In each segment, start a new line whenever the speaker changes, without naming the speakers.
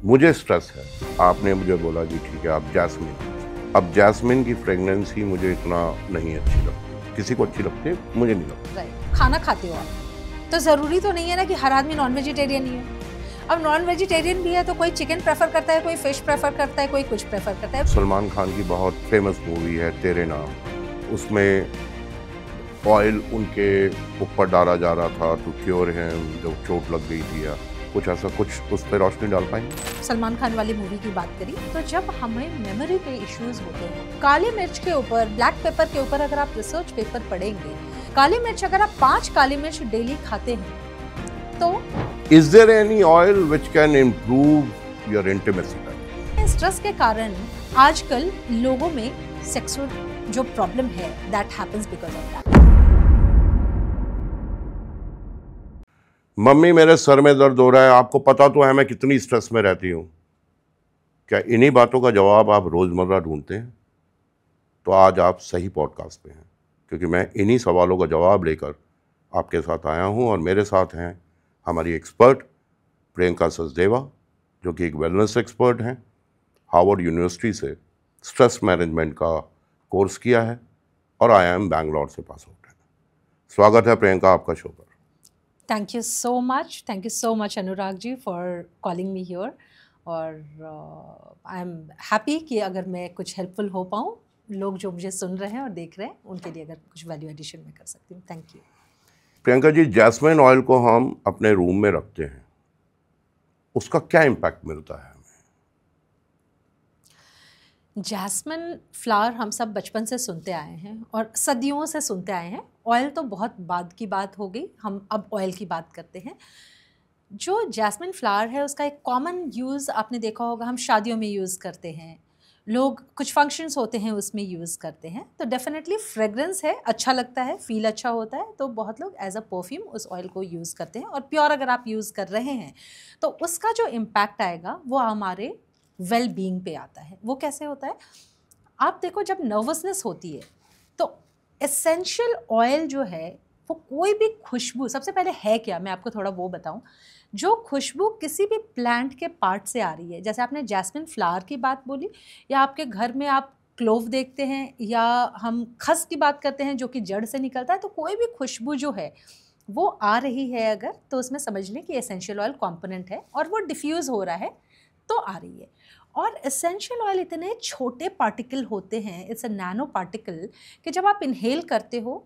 मुझे स्ट्रेस है। आपने मुझे बोला जी ठीक है आप जैस्मिन, अब जैस्मिन की फ्रेगनेंस ही मुझे इतना नहीं अच्छी लगती। किसी को अच्छी लगती है, मुझे नहीं लगती।
राइट, खाना खाते हो आप तो ज़रूरी तो नहीं है ना कि हर आदमी नॉन वेजिटेरियन ही है। अब नॉन वेजिटेरियन भी है तो कोई चिकन प्रेफर करता है, कोई फिश प्रेफर करता है, कोई कुछ प्रेफर करता है।
सलमान खान की बहुत फेमस मूवी है तेरे नाम, उसमें ऑयल उनके ऊपर डाला जा रहा था टू क्योर हिम, जो चोट लग गई थी या कुछ ऐसा, कुछ उस पर रोशनी डाल पाएंगे?
सलमान खान वाली मूवी की बात करी तो जब हमें मेमोरी पे इश्यूज होते हैं, काली मिर्च के ऊपर, ब्लैक पेपर के ऊपर अगर आप रिसर्च पेपर पढ़ेंगे, काली मिर्च अगर आप 5 काली मिर्च डेली खाते हैं तो
is there any oil which can improve your intimacy life?
Stress के कारण आजकल लोगों में सेक्सुअल जो प्रॉब्लम है that happens because of that.
Mummy मेरे सर में दर्द हो रहा है, आपको पता तो है मैं कितनी स्ट्रेस में रहती हूँ। क्या इन्हीं बातों का जवाब आप रोज़मर्रा ढूंढते हैं? तो आज आप सही पॉडकास्ट पे हैं, क्योंकि मैं इन्हीं सवालों का जवाब लेकर आपके साथ आया हूँ। और मेरे साथ हैं हमारी एक्सपर्ट प्रियंका सचदेवा, जो कि एक वेलनेस एक्सपर्ट हैं, हार्वर्ड यूनिवर्सिटी से स्ट्रेस मैनेजमेंट का कोर्स किया है और IIM बैंगलोर से पास आउट है। स्वागत है प्रियंका आपका शो पर।
Thank you so much Anurag ji for calling me here. और आई एम हैप्पी कि अगर मैं कुछ हेल्पफुल हो पाऊँ, लोग जो मुझे सुन रहे हैं और देख रहे हैं उनके लिए अगर कुछ वैल्यू एडिशन में कर सकती हूँ। Thank you.
Priyanka ji, jasmine oil को हम अपने रूम में रखते हैं, उसका क्या इम्पैक्ट मिलता है?
जैस्मिन फ्लावर हम सब बचपन से सुनते आए हैं और सदियों से सुनते आए हैं। ऑयल तो बहुत बाद की बात हो गई, हम अब ऑयल की बात करते हैं। जो जैस्मिन फ्लावर है उसका एक कॉमन यूज़ आपने देखा होगा, हम शादियों में यूज़ करते हैं, लोग कुछ फंक्शंस होते हैं उसमें यूज़ करते हैं। तो डेफिनेटली फ्रेगरेंस है, अच्छा लगता है, फील अच्छा होता है, तो बहुत लोग एज अ परफ्यूम उस ऑयल को यूज़ करते हैं। और प्योर अगर आप यूज़ कर रहे हैं तो उसका जो इम्पैक्ट आएगा वो हमारे वेल बीइंग पे आता है। वो कैसे होता है, आप देखो जब नर्वसनेस होती है तो एसेंशियल ऑयल जो है वो कोई भी खुशबू, सबसे पहले है क्या मैं आपको थोड़ा वो बताऊं, जो खुशबू किसी भी प्लांट के पार्ट से आ रही है, जैसे आपने जैस्मिन फ्लावर की बात बोली, या आपके घर में आप क्लोव देखते हैं, या हम खस की बात करते हैं जो कि जड़ से निकलता है, तो कोई भी खुशबू जो है वो आ रही है अगर, तो उसमें समझ लें कि एसेंशियल ऑयल कंपोनेंट है और वो डिफ्यूज़ हो रहा है तो आ रही है। और एसेंशियल ऑयल इतने छोटे पार्टिकल होते हैं, इट्स अ नैनो पार्टिकल, कि जब आप इनहेल करते हो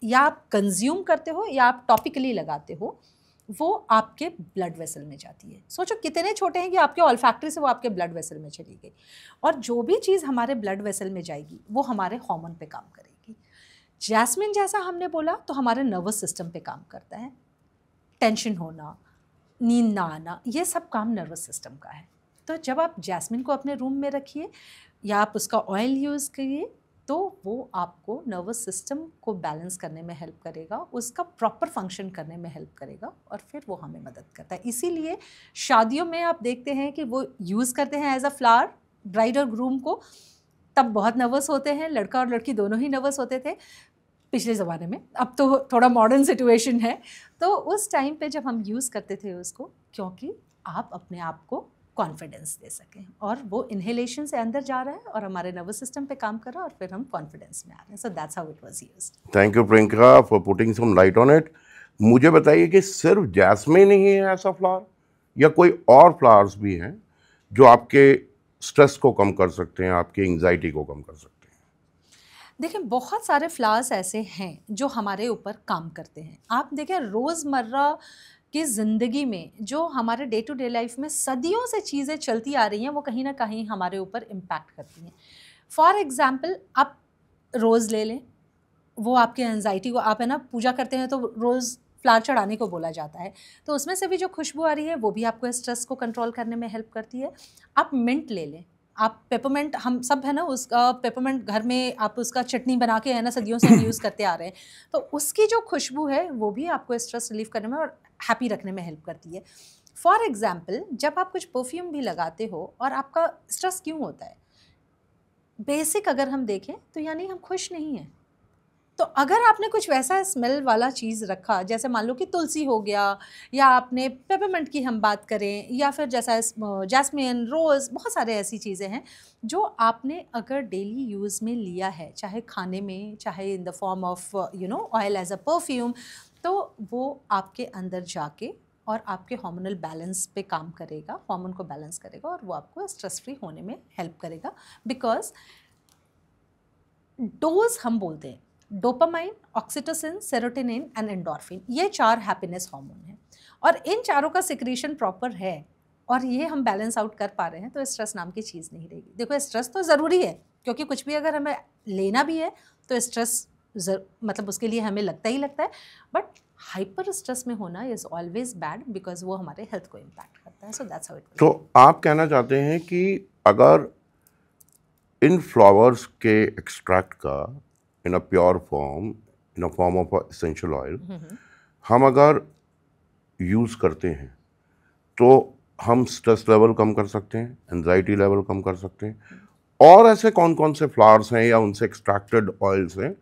या आप कंज्यूम करते हो या आप टॉपिकली लगाते हो, वो आपके ब्लड वेसल में जाती है। सोचो कितने छोटे हैं कि आपके ऑल्फैक्टरी से वो आपके ब्लड वेसल में चली गई। और जो भी चीज़ हमारे ब्लड वेसल में जाएगी वो हमारे हार्मोन पे काम करेगी। जैस्मिन जैसा हमने बोला तो हमारे नर्वस सिस्टम पे काम करता है। टेंशन होना, नींद ना आना, ये सब काम नर्वस सिस्टम का है। तो जब आप जैस्मिन को अपने रूम में रखिए या आप उसका ऑयल यूज़ करिए तो वो आपको नर्वस सिस्टम को बैलेंस करने में हेल्प करेगा, उसका प्रॉपर फंक्शन करने में हेल्प करेगा और फिर वो हमें मदद करता है। इसीलिए शादियों में आप देखते हैं कि वो यूज़ करते हैं एज अ फ्लावर ब्राइड और ग्रूम को। तब बहुत नर्वस होते हैं, लड़का और लड़की दोनों ही नर्वस होते थे पिछले ज़माने में, अब तो थोड़ा मॉडर्न सिचुएशन है। तो उस टाइम पे जब हम यूज़ करते थे उसको, क्योंकि आप अपने आप को कॉन्फिडेंस दे सकें, और वो इनहेलेशन से अंदर जा रहा है और हमारे नर्वस सिस्टम पे काम कर रहा है और फिर हम कॉन्फिडेंस में आ रहे हैं। So that's how it was used.
Thank you Priyanka for putting some light on it. मुझे बताइए कि सिर्फ जैस्मिन ही है ऐसा फ्लावर, या कोई और फ्लावर्स भी हैं जो आपके स्ट्रेस को कम कर सकते हैं, आपकी एंग्जाइटी को कम कर सकते हैं?
देखिए बहुत सारे फ्लावर्स ऐसे हैं जो हमारे ऊपर काम करते हैं। आप देखें रोज़मर्रा की ज़िंदगी में जो हमारे डे टू डे लाइफ में सदियों से चीज़ें चलती आ रही हैं, वो कहीं ना कहीं हमारे ऊपर इम्पैक्ट करती हैं। फॉर एग्ज़ाम्पल आप रोज़ ले लें, वो आपके एंजाइटी को, आप है ना पूजा करते हैं तो रोज़ फ्लावर चढ़ाने को बोला जाता है, तो उसमें से भी जो खुशबू आ रही है वो भी आपको स्ट्रेस को कंट्रोल करने में हेल्प करती है। आप मिंट ले लें, आप पेपरमेंट, हम सब है ना उसका पेपरमेंट घर में आप उसका चटनी बना के है ना सदियों से हम यूज़ करते आ रहे हैं, तो उसकी जो खुशबू है वो भी आपको स्ट्रेस रिलीफ करने में और हैप्पी रखने में हेल्प करती है। फॉर एग्ज़ाम्पल जब आप कुछ परफ्यूम भी लगाते हो और आपका स्ट्रेस क्यों होता है, बेसिक अगर हम देखें तो यानी हम खुश नहीं हैं। तो अगर आपने कुछ वैसा स्मेल वाला चीज़ रखा, जैसे मान लो कि तुलसी हो गया, या आपने पेपरमिंट की हम बात करें, या फिर जैसा जैस्मिन, रोज़, बहुत सारे ऐसी चीज़ें हैं जो आपने अगर डेली यूज़ में लिया है, चाहे खाने में, चाहे in the form of oil as a perfume, तो वो आपके अंदर जाके और आपके हार्मोनल बैलेंस पे काम करेगा, हार्मोन को बैलेंस करेगा, और वो आपको स्ट्रेस फ्री होने में हेल्प करेगा। बिकॉज डोज हम बोलते हैं dopamine, oxytocin, serotonin and endorphin, ये 4 हैप्पीनेस हार्मोन हैं, और इन चारों का सिक्रीशन प्रॉपर है और ये हम बैलेंस आउट कर पा रहे हैं, तो स्ट्रेस नाम की चीज़ नहीं रहेगी। देखो, स्ट्रेस तो ज़रूरी है, क्योंकि कुछ भी अगर हमें लेना भी है तो स्ट्रेस मतलब उसके लिए हमें लगता ही लगता है, बट हाइपर स्ट्रेस में होना इज ऑलवेज बैड, बिकॉज वो हमारे हेल्थ को इम्पैक्ट करता है। सो दैट्स हाउ इट।
तो आप कहना चाहते हैं कि अगर इन फ्लावर्स के एक्सट्रैक्ट का in a pure form, in a form of essential oil, हम अगर यूज़ करते हैं तो हम स्ट्रेस लेवल कम कर सकते हैं, एंजाइटी लेवल कम कर सकते हैं। और ऐसे कौन कौन से फ्लावर्स हैं या उनसे एक्सट्रैक्टेड ऑयल्स हैं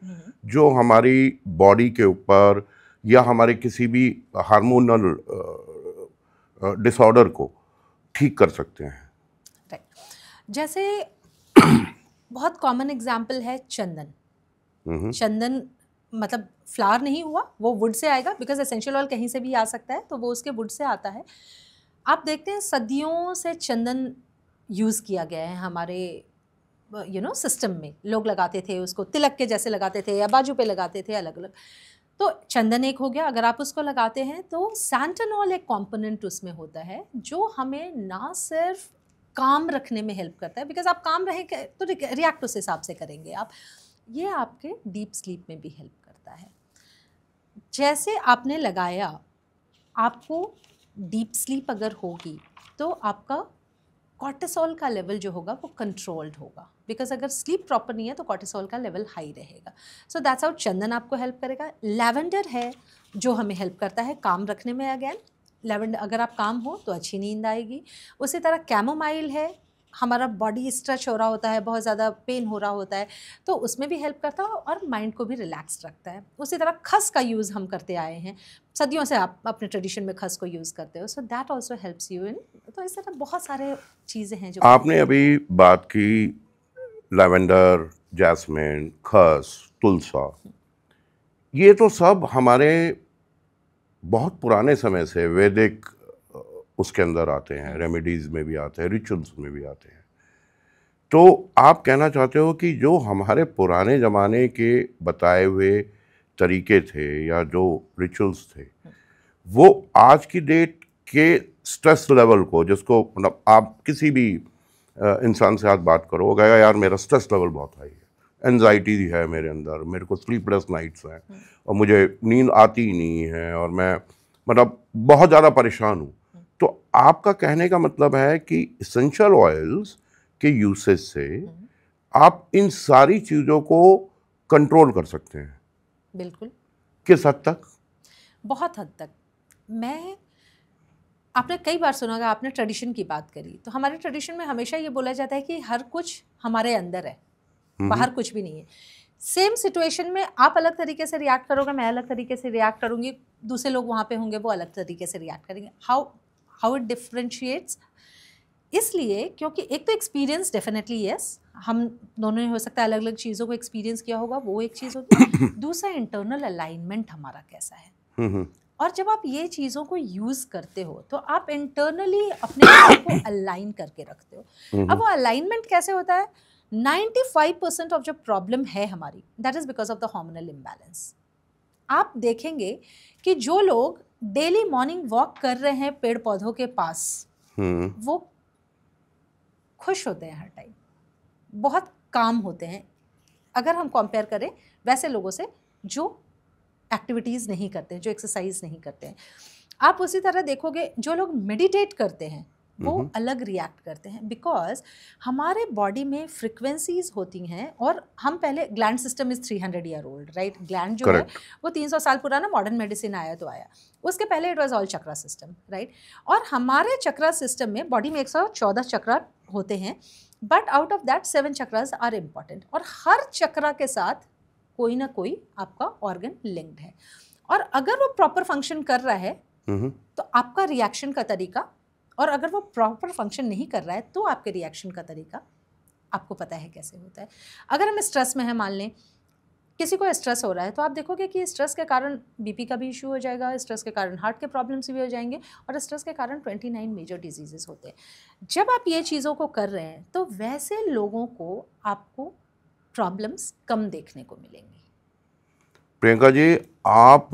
जो हमारी बॉडी के ऊपर या हमारे किसी भी हार्मोनल डिसऑर्डर को ठीक कर सकते हैं?
राइट, जैसे बहुत कॉमन एग्जाम्पल है चंदन। चंदन मतलब फ्लावर नहीं हुआ, वो वुड से आएगा, बिकॉज एसेंशियल ऑयल कहीं से भी आ सकता है, तो वो उसके वुड से आता है। आप देखते हैं सदियों से चंदन यूज़ किया गया है हमारे सिस्टम में। लोग लगाते थे उसको, तिलक के जैसे लगाते थे या बाजू पे लगाते थे, अलग अलग। तो चंदन एक हो गया। अगर आप उसको लगाते हैं तो सैंटानॉल एक कंपोनेंट उसमें होता है जो हमें ना सिर्फ काम रखने में हेल्प करता है, बिकॉज आप काम रहे तो रिएक्ट उस हिसाब से करेंगे आप, ये आपके डीप स्लीप में भी हेल्प करता है। जैसे आपने लगाया, आपको डीप स्लीप अगर होगी तो आपका कॉर्टिसोल का लेवल जो होगा वो कंट्रोल्ड होगा, बिकॉज अगर स्लीप प्रॉपर नहीं है तो कॉर्टिसोल का लेवल हाई रहेगा। सो दैट्स हाउ चंदन आपको हेल्प करेगा। लैवेंडर है जो हमें हेल्प करता है काम रखने में। अगेन लैवेंडर, अगर आप काम हो तो अच्छी नींद आएगी। उसी तरह कैमोमाइल है, हमारा बॉडी स्ट्रेच हो रहा होता है, बहुत ज़्यादा पेन हो रहा होता है, तो उसमें भी हेल्प करता है और माइंड को भी रिलैक्स रखता है। उसी तरह खस का यूज़ हम करते आए हैं, सदियों से आप अपने ट्रेडिशन में खस को यूज़ करते हो, so that also helps you इन। तो इस तरह बहुत सारे चीज़ें हैं जो
आपने अभी बात की लैवेंडर, जैस्मिन, खस, तुलसा, ये तो सब हमारे बहुत पुराने समय से वैदिक उसके अंदर आते हैं, रेमेडीज़ में भी आते हैं, रिचुअल्स में भी आते हैं। तो आप कहना चाहते हो कि जो हमारे पुराने ज़माने के बताए हुए तरीके थे या जो रिचुअल्स थे, वो आज की डेट के स्ट्रेस लेवल को, जिसको मतलब आप किसी भी इंसान से आज बात करो, वो कहेगा यार मेरा स्ट्रेस लेवल बहुत हाई है, एंजाइटी है मेरे अंदर, मेरे को स्लीपलेस नाइट्स हैं और मुझे नींद आती ही नहीं है और मैं मतलब बहुत ज़्यादा परेशान हूँ। तो आपका कहने का मतलब है कि एसेंशियल ऑयल्स के यूसेज से आप इन सारी चीज़ों को कंट्रोल कर सकते हैं?
बिल्कुल।
किस हद तक?
बहुत हद तक। आपने कई बार सुना होगा, आपने ट्रेडिशन की बात करी, तो हमारे ट्रेडिशन में हमेशा ये बोला जाता है कि हर कुछ हमारे अंदर है, बाहर कुछ भी नहीं है। सेम सिचुएशन में आप अलग तरीके से रिएक्ट करोगे, मैं अलग तरीके से रिएक्ट करूँगी, दूसरे लोग वहाँ पे होंगे वो अलग तरीके से रिएक्ट करेंगे। हाउ इट डिफरेंशिएट्स, इसलिए क्योंकि एक तो एक्सपीरियंस डेफिनेटली यस, हम दोनों ने हो सकता है अलग अलग चीज़ों को एक्सपीरियंस किया होगा, वो एक चीज़ होती है। दूसरा इंटरनल अलाइनमेंट हमारा कैसा है, और जब आप ये चीज़ों को यूज़ करते हो तो आप इंटरनली अपने आप को अलाइन करके रखते हो। अब वो अलाइनमेंट कैसे होता है? 95% ऑफ जो प्रॉब्लम है हमारी, that is because of the hormonal imbalance. आप देखेंगे कि जो लोग डेली मॉर्निंग वॉक कर रहे हैं पेड़ पौधों के पास, वो खुश होते हैं हर टाइम, बहुत काम होते हैं, अगर हम कंपेयर करें वैसे लोगों से जो एक्टिविटीज़ नहीं करते हैं, जो एक्सरसाइज नहीं करते हैं। आप उसी तरह देखोगे जो लोग मेडिटेट करते हैं वो अलग रिएक्ट करते हैं, बिकॉज हमारे बॉडी में फ्रिक्वेंसीज होती हैं। और हम पहले, gland system is 300 year old, right? Gland जो है वो 300 साल पुराना, मॉडर्न मेडिसिन आया तो आया, उसके पहले it was all chakra system, right? और हमारे चक्रा सिस्टम में बॉडी में 114 चक्रा होते हैं, but out of that 7 chakras are important, और हर चक्रा के साथ कोई ना कोई आपका ऑर्गन लिंक्ड है। और अगर वो प्रॉपर फंक्शन कर रहा है तो आपका रिएक्शन का तरीका, और अगर वो प्रॉपर फंक्शन नहीं कर रहा है तो आपके रिएक्शन का तरीका आपको पता है कैसे होता है। अगर हम स्ट्रेस में हैं, मान लें किसी को स्ट्रेस हो रहा है, तो आप देखोगे कि स्ट्रेस के कारण बीपी का भी इशू हो जाएगा, स्ट्रेस के कारण हार्ट के प्रॉब्लम्स भी हो जाएंगे, और स्ट्रेस के कारण 29 मेजर डिजीजेस होते हैं। जब आप ये चीज़ों को कर रहे हैं तो वैसे लोगों को आपको प्रॉब्लम्स कम देखने को मिलेंगी।
प्रियंका जी, आप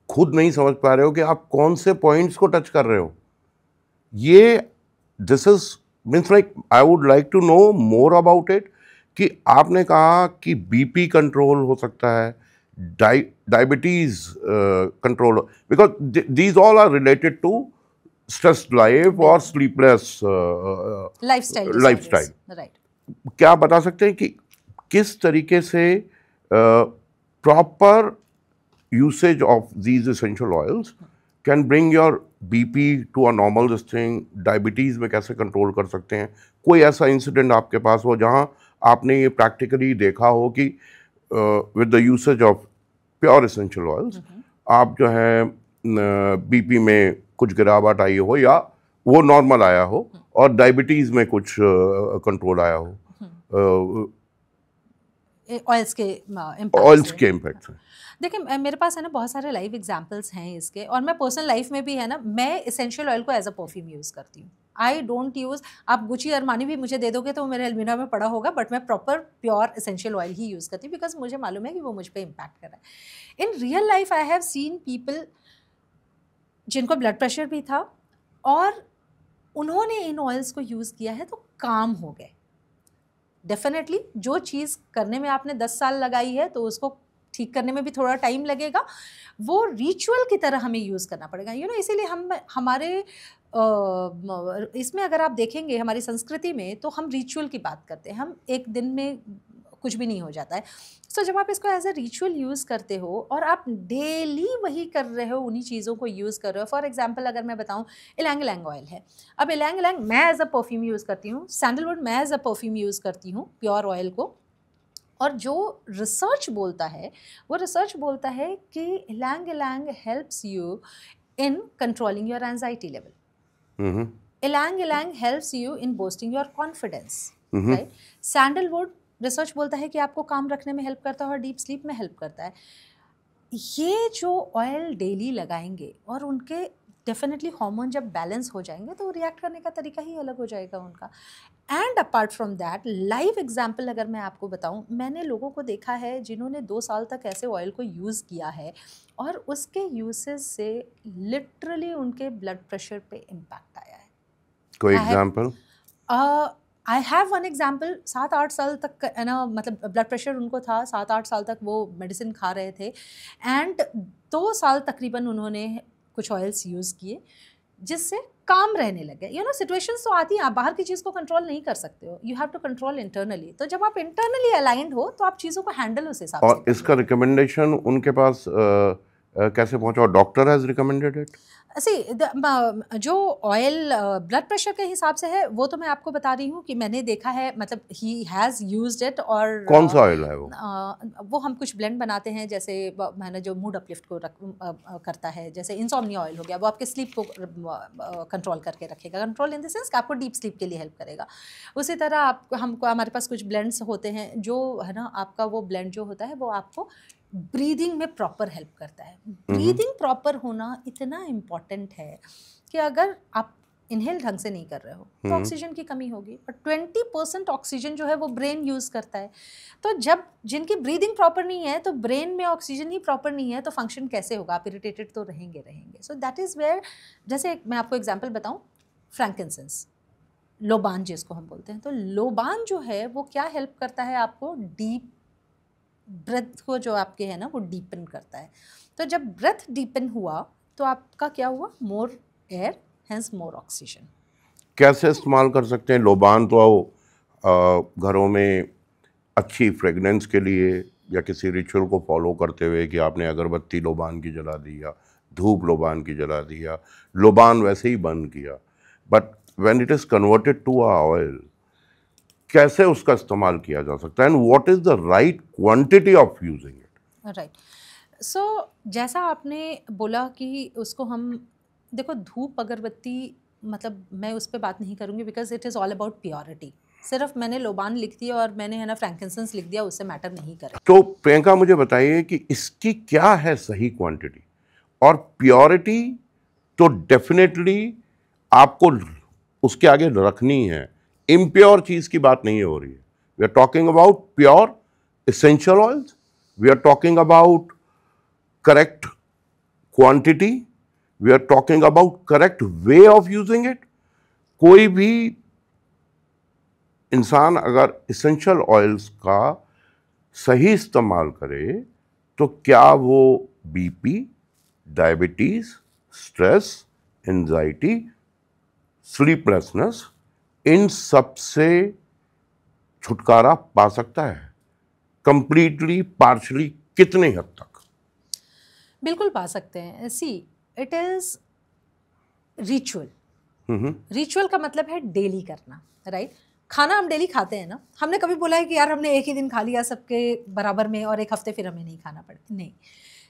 खुद नहीं समझ पा रहे हो कि आप कौन से पॉइंट्स को टच कर रहे हो। ये this is means like I would like to know more about it, कि आपने कहा कि बीपी कंट्रोल हो सकता है, diabetes control, because these all are related to stressed life और स्लीपलेस लाइफस्टाइल।
राइट।
क्या बता सकते हैं कि किस तरीके से proper usage of these essential oils can bring your BP to a normal this thing, diabetes में कैसे कंट्रोल कर सकते हैं? कोई ऐसा इंसिडेंट आपके पास हो जहां आपने ये प्रैक्टिकली देखा हो कि with the usage of pure essential oils आप जो है बीपी में कुछ गिरावट आई हो या वो नॉर्मल आया हो, और डायबिटीज में कुछ कंट्रोल आया हो
ऑयल्स के
इम्पैक्ट से?
देखिए, मेरे पास है ना बहुत सारे लाइव एग्जांपल्स हैं इसके, और मैं पर्सनल लाइफ में भी है ना, मैं एसेंशियल ऑयल को एज अ परफ्यूम यूज़ करती हूँ। आई डोंट यूज़, आप गुची अरमानी भी मुझे दे दोगे तो वो मेरे अलमीरा में पड़ा होगा, बट मैं प्रॉपर प्योर एसेंशियल ऑयल ही यूज़ करती हूँ, बिकॉज मुझे मालूम है कि वो मुझ पर इम्पैक्ट कर रहा है। In real life I have seen people जिनको ब्लड प्रेशर भी था, और उन्होंने इन ऑयल्स को यूज़ किया है तो काम हो गए। डेफिनेटली जो चीज़ करने में आपने 10 साल लगाई है तो उसको ठीक करने में भी थोड़ा टाइम लगेगा, वो रिचुअल की तरह हमें यूज़ करना पड़ेगा, इसीलिए हम हमारे इसमें अगर आप देखेंगे हमारी संस्कृति में, तो हम रिचुअल की बात करते हैं, हम एक दिन में कुछ भी नहीं हो जाता है। सो जब आप इसको एज अ रिचुअल यूज़ करते हो और आप डेली वही कर रहे हो, उन्हीं चीज़ों को यूज़ कर रहे हो। फॉर एग्जांपल अगर मैं बताऊं, इलांग इलांग ऑयल है, अब इलांग इलांग मैं एज अ परफ्यूम यूज़ करती हूँ, सैंडलवुड मैं एज अ परफ्यूम यूज़ करती हूँ, प्योर ऑयल को। और जो रिसर्च बोलता है, वो रिसर्च बोलता है कि ylang ylang helps you in controlling your anxiety level, ylang ylang helps you in boosting your confidence, right. Sandalwood research बोलता है कि आपको काम रखने में हेल्प करता है और डीप स्लीप में हेल्प करता है। ये जो ऑयल डेली लगाएंगे और उनके डेफिनेटली हार्मोन जब बैलेंस हो जाएंगे तो रिएक्ट करने का तरीका ही अलग हो जाएगा उनका। And apart from that, live example अगर मैं आपको बताऊं, मैंने लोगों को देखा है जिन्होंने 2 साल तक ऐसे ऑयल को यूज़ किया है और उसके यूसेज से लिटरली उनके ब्लड प्रेशर पे इम्पैक्ट आया है।
कोई example?
I have one example. 7-8 साल तक है ना, मतलब ब्लड प्रेशर उनको था, 7-8 साल तक वो मेडिसिन खा रहे थे, एंड 2 साल तकरीबन उन्होंने कुछ ऑयल्स यूज़ किए जिससे काम रहने लगे। सिचुएशंस तो आती हैं, आप बाहर की चीज़ को कंट्रोल नहीं कर सकते हो, you have to control internally. तो जब आप इंटरनली अलाइंड हो तो आप चीज़ों को हैंडल उस हिसाब से।
और इसका रिकमेंडेशन उनके पास कैसे पहुंचा? Doctor has recommended it?
जो ऑयल ब्लड प्रेशर के हिसाब से है वो तो मैं आपको बता रही हूँ कि मैंने देखा है, मतलब ही हैज़ यूज्ड इट। और
कौन सा ऑयल है
वो हम कुछ ब्लेंड बनाते हैं, जैसे मैंने जो मूड अपलिफ्ट को करता है, जैसे इंसोम्निया ऑयल हो गया, वो आपके स्लीप को कंट्रोल करके रखेगा, कंट्रोल इन द सेंस कि आपको डीप स्लीप के लिए हेल्प करेगा। उसी तरह हमारे पास कुछ ब्लेंड्स होते हैं जो है ना, आपका वो ब्लेंड जो होता है वो आपको ब्रीदिंग में प्रॉपर हेल्प करता है। ब्रीदिंग प्रॉपर होना इतना इम्पॉर्टेंट है कि अगर आप इनहेल ढंग से नहीं कर रहे हो तो ऑक्सीजन की कमी होगी, और 20% ऑक्सीजन जो है वो ब्रेन यूज़ करता है। तो जब जिनकी ब्रीदिंग प्रॉपर नहीं है, तो ब्रेन में ऑक्सीजन ही प्रॉपर नहीं है, तो फंक्शन कैसे होगा? आप इरिटेटेड तो रहेंगे। सो दैट इज़ वेयर, जैसे मैं आपको एग्जाम्पल बताऊँ, फ्रैंकिनसेंस, लोबान जिसको हम बोलते हैं, तो लोबान जो है वो क्या हेल्प करता है आपको? डीप ब्रेथ को जो आपके है ना वो डीपन करता है। तो जब ब्रेथ डीपन हुआ तो आपका क्या हुआ? मोर एयर, हेंस मोर ऑक्सीजन।
कैसे इस्तेमाल कर सकते हैं लोबान? तो घरों में अच्छी फ्रेगनेंस के लिए या किसी रिचुअल को फॉलो करते हुए कि आपने अगरबत्ती लोबान की जला दी या धूप लोबान की जला दी या लोबान वैसे ही बंद किया, but when it is converted to a oil, कैसे उसका इस्तेमाल किया जा सकता है, and what is the right quantity of using it.
Right. So जैसा आपने बोला कि उसको हम, देखो धूप अगरबत्ती, मतलब मैं उस पर बात नहीं करूँगी because it is all about purity. सिर्फ मैंने लोबान लिख दिया और मैंने है ना फ्रैंकिंसेंस लिख दिया, उससे मैटर नहीं करे।
तो प्रियंका मुझे बताइए कि इसकी क्या है सही क्वांटिटी और प्योरिटी। तो डेफिनेटली आपको उसके आगे रखनी है, इम्प्योर चीज की बात नहीं हो रही है। We are talking about pure essential oils, we are talking about correct quantity, we are talking about correct way of using it. कोई भी इंसान अगर एसेंशियल ऑयल्स का सही इस्तेमाल करे तो क्या वो BP, diabetes, stress, anxiety, sleeplessness, इन सब से छुटकारा पा सकता है, कंप्लीटली, पार्शली, कितने हद तक?
बिल्कुल पा सकते हैं। सी, इट इज़ रिचुअल। रिचुअल का मतलब है डेली करना, राइट? खाना हम डेली खाते हैं ना, हमने कभी बोला है कि यार हमने एक ही दिन खा लिया सबके बराबर में और एक हफ्ते फिर हमें नहीं खाना पड़े, नहीं।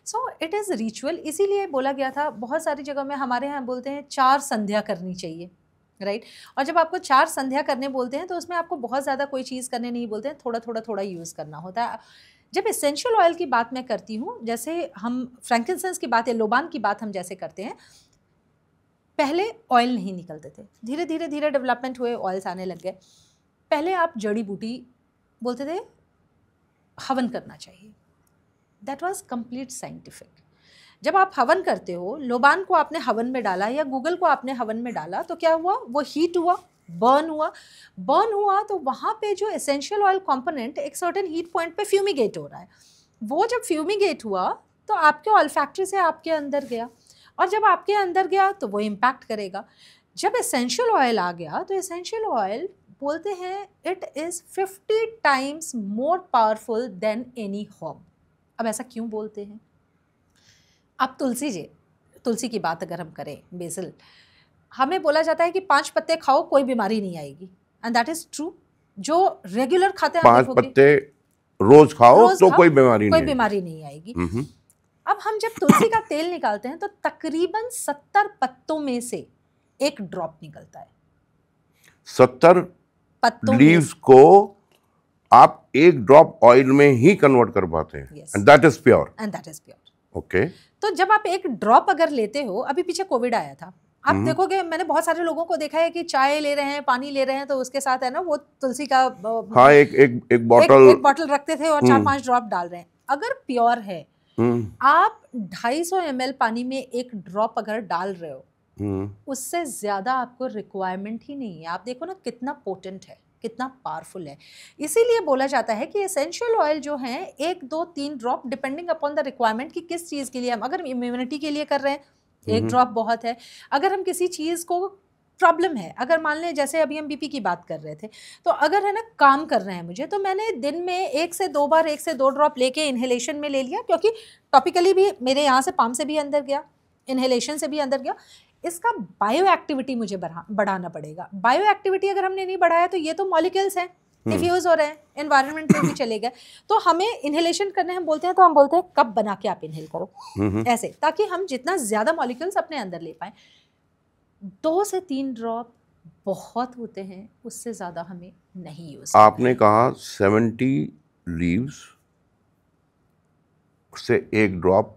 So it is ritual. इसीलिए बोला गया था, बहुत सारी जगह में हमारे यहाँ बोलते हैं 4 संध्या करनी चाहिए, राइट? और जब आपको 4 संध्या करने बोलते हैं तो उसमें आपको बहुत ज़्यादा कोई चीज़ करने नहीं बोलते हैं, थोड़ा यूज़ करना होता है। जब एसेंशियल ऑयल की बात मैं करती हूँ, जैसे हम फ्रैंकिंसेंस की बात या लोबान की बात हम जैसे करते हैं, पहले ऑयल नहीं निकलते थे, धीरे धीरे डेवलपमेंट हुए, ऑयल्स आने लग गए। पहले आप जड़ी बूटी बोलते थे, हवन करना चाहिए, दैट वाज कंप्लीट साइंटिफिक। जब आप हवन करते हो, लोबान को आपने हवन में डाला या गूगल को आपने हवन में डाला, तो क्या हुआ? वो हीट हुआ, बर्न हुआ तो वहाँ पे जो एसेंशियल ऑयल कंपोनेंट एक सर्टेन हीट पॉइंट पे फ्यूमिगेट हो रहा है। वो जब फ्यूमिगेट हुआ तो आपके ऑल्फैक्टरी से आपके अंदर गया, और जब आपके अंदर गया तो वो इम्पैक्ट करेगा। जब एसेंशियल ऑयल आ गया तो एसेंशियल ऑयल बोलते हैं it is 50 times more powerful than any herb. अब ऐसा क्यों बोलते हैं? अब तुलसी की बात अगर हम करें, बेसिल, हमें बोला जाता है कि 5 पत्ते खाओ कोई बीमारी नहीं आएगी, एंड दैट इज ट्रू। जो रेगुलर खाते हैं
5 पत्ते रोज खाओ तो कोई बीमारी
नहीं आएगी। अब हम जब तुलसी का तेल निकालते हैं तो तकरीबन 70 पत्तों में से एक ड्रॉप निकलता है।
70
पत्तों
लीव्स को आप एक ड्रॉप ऑयल में ही कन्वर्ट कर पाते हैं, and that is pure. Okay.
तो जब आप एक ड्रॉप अगर लेते हो, अभी पीछे कोविड आया था, आप देखोगे, मैंने बहुत सारे लोगों को देखा है कि चाय ले रहे हैं, पानी ले रहे हैं, तो उसके साथ है ना वो तुलसी का
हाँ, एक बॉटल
रखते थे और 4-5 ड्रॉप डाल रहे हैं। अगर प्योर है, आप 250 ml पानी में एक ड्रॉप अगर डाल रहे हो, उससे ज्यादा आपको रिक्वायरमेंट ही नहीं है। आप देखो ना कितना पोटेंट है, कितना पावरफुल है। इसीलिए बोला जाता है कि एसेंशियल ऑयल जो है 1, 2, 3 drop depending upon the requirement कि किस चीज़ के लिए हम, अगर इम्यूनिटी के लिए कर रहे हैं 1 ड्रॉप बहुत है। अगर हम किसी चीज़ को प्रॉब्लम है, अगर मान लें जैसे अभी हम बीपी की बात कर रहे थे, तो अगर है ना काम कर रहे हैं मुझे, तो मैंने दिन में 1 से 2 बार 1 से 2 ड्रॉप लेके इन्हेलेशन में ले लिया, क्योंकि टॉपिकली भी मेरे यहाँ से पाम से भी अंदर गया, इन्हेलेशन से भी अंदर गया। इसका बायो एक्टिविटी मुझे बढ़ाना पड़ेगा। बायो एक्टिविटी अगर हमने नहीं बढ़ाया तो ये तो मॉलिक्यूल्स हैं, डिफ्यूज हो रहे हैं, एनवायरनमेंट में भी चले गए, तो हमें इन्हेलेशन करने हम बोलते हैं, तो हम बोलते हैं कप बना के आप इन्हेल करो ऐसे, ताकि हम जितना ज़्यादा मॉलिक्यूल्स अपने अंदर ले पाएँ। 2 से 3 ड्रॉप बहुत होते हैं, उससे ज़्यादा हमें नहीं यूज़।
आपने कहा 70 लीव्स से 1 ड्रॉप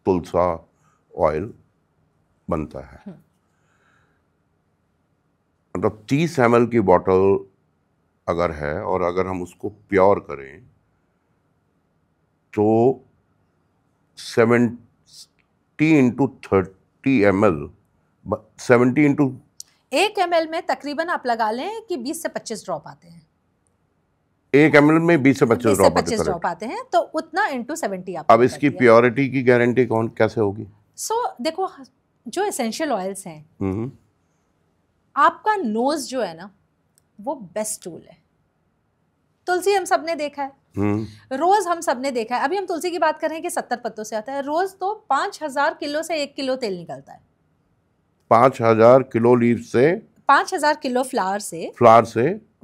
तुलसा ऑयल बनता है, मतलब 30 ml की बॉटल अगर है, और अगर हम उसको प्योर करें तो 70 into 30 ml, 70 into
1 ml में तकरीबन आप लगा लें कि 20 से 25 ड्रॉप आते हैं।
1 ml में 20 से 25
ड्रॉप आते हैं, तो उतना इंटू 70 आप।
अब इसकी प्योरिटी की गारंटी कैसे होगी?
देखो, जो एसेंशियल ऑयल्स हैं, आपका नोज जो है ना, वो बेस्ट टूल है। तुलसी हम सब ने देखा है, रोज हम सब ने देखा है। अभी हम तुलसी की बात कर रहे हैं कि 70 पत्तों से आता है, रोज तो 5000 किलो से 1 किलो तेल निकलता है।
5000 किलो लीव से,
5000 किलो फ्लावर से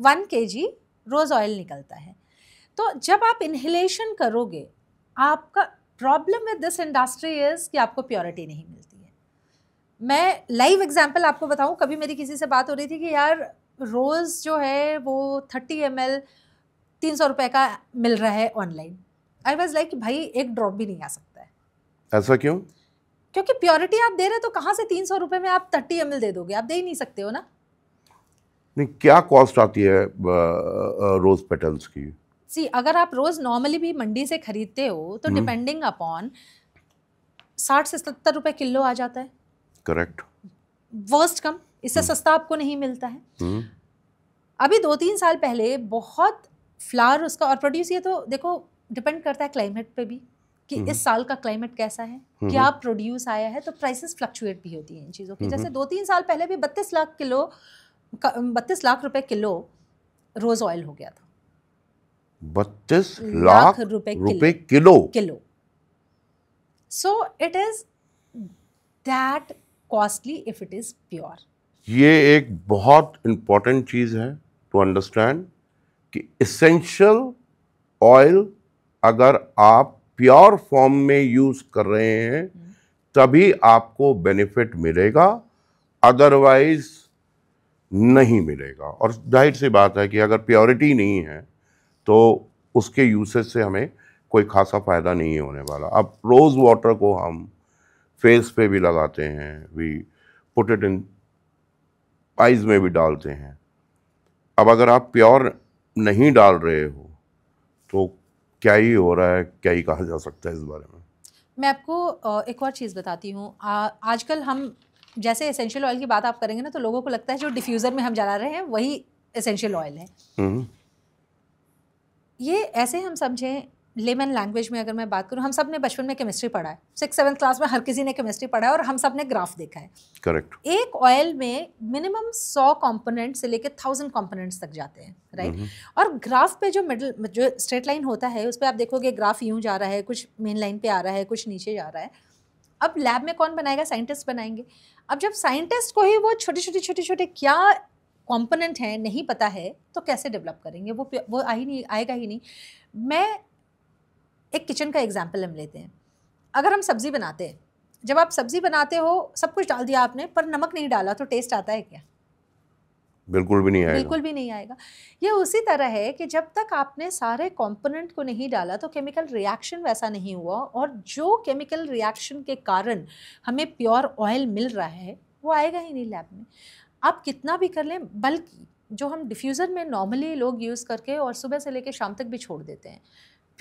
1 kg
रोज़ ऑयल निकलता है। तो जब आप इन्हेलेशन करोगे, आपका problem with this industry is कि आपको प्योरिटी नहीं मिलती है। मैं लाइव एग्जांपल आपको बताऊं, कभी मेरी किसी से बात हो रही थी कि यार रोज़ जो है वो 30 ml 300 रुपये का मिल रहा है ऑनलाइन। आई वॉज लाइक भाई एक ड्रॉप भी नहीं आ सकता है।
ऐसा क्यों?
क्योंकि प्योरिटी आप दे रहे तो कहाँ से 300 रुपये में आप 30 ml दे दोगे? आप दे ही नहीं सकते हो ना।
नहीं, क्या कॉस्ट आती है रोज पेटल्स की?
सी अगर आप रोज़ नॉर्मली भी मंडी से खरीदते हो तो डिपेंडिंग अपॉन 60 से 70 रुपये किलो आ जाता है।
करेक्ट।
वर्स्ट कम, इससे सस्ता आपको नहीं मिलता है। अभी 2-3 साल पहले बहुत फ्लावर उसका और प्रोड्यूस, ये तो देखो डिपेंड करता है क्लाइमेट पे भी कि इस साल का क्लाइमेट कैसा है, क्या प्रोड्यूस आया है, तो प्राइसेस फ्लक्चुएट भी होती हैं इन चीज़ों की। जैसे 2-3 साल पहले भी 32 लाख रुपए किलो रोज ऑयल हो गया था।
32 लाख रुपए kilo.
So it is that costly if it is pure.
ये एक बहुत इंपॉर्टेंट चीज है टू अंडरस्टैंड कि एसेंशियल ऑयल अगर आप प्योर फॉर्म में यूज कर रहे हैं तभी आपको बेनिफिट मिलेगा, अदरवाइज नहीं मिलेगा। और जाहिर सी बात है कि अगर प्योरिटी नहीं है तो उसके यूसेज से हमें कोई खासा फ़ायदा नहीं होने वाला। अब रोज़ वाटर को हम फेस पे भी लगाते हैं, we put it in eyes में भी डालते हैं। अब अगर आप प्योर नहीं डाल रहे हो तो क्या ही हो रहा है, क्या ही कहा जा सकता है इस बारे में।
मैं आपको एक और चीज़ बताती हूँ। आजकल हम जैसे एसेंशियल ऑयल की बात आप करेंगे ना तो लोगों को लगता है जो डिफ्यूज़र में हम जला रहे हैं वही एसेंशियल ऑयल है। ये ऐसे हम समझें, लेमन लैंग्वेज में अगर मैं बात करूँ, हम सब ने बचपन में केमिस्ट्री पढ़ा है, 6-7 क्लास में हर किसी ने केमिस्ट्री पढ़ा है और हम सब ने ग्राफ देखा है।
करेक्ट।
एक ऑयल में मिनिमम 100 कंपोनेंट से लेकर 1000 कंपोनेंट्स तक जाते हैं, राइट। और ग्राफ पे जो स्ट्रेट लाइन होता है उस पर आप देखोगे ग्राफ यूँ जा रहा है, कुछ मेन लाइन पे आ रहा है, कुछ नीचे जा रहा है। अब लैब में कौन बनाएगा? साइंटिस्ट बनाएंगे। अब जब साइंटिस्ट को ही वो छोटे छोटे क्या कंपोनेंट हैं नहीं पता है तो कैसे डेवलप करेंगे? वो आएगा ही नहीं। मैं एक किचन का एग्जाम्पल हम लेते हैं। अगर हम सब्ज़ी बनाते हैं, जब आप सब्ज़ी बनाते हो सब कुछ डाल दिया आपने पर नमक नहीं डाला तो टेस्ट आता है क्या?
बिल्कुल भी नहीं आएगा।
बिल्कुल भी नहीं आएगा। ये उसी तरह है कि जब तक आपने सारे कंपोनेंट को नहीं डाला तो केमिकल रिएक्शन वैसा नहीं हुआ, और जो केमिकल रिएक्शन के कारण हमें प्योर ऑयल मिल रहा है वो आएगा ही नहीं लैब में। आप कितना भी कर लें, बल्कि जो हम डिफ्यूज़र में नॉर्मली लोग यूज़ करके और सुबह से लेकर शाम तक भी छोड़ देते हैं,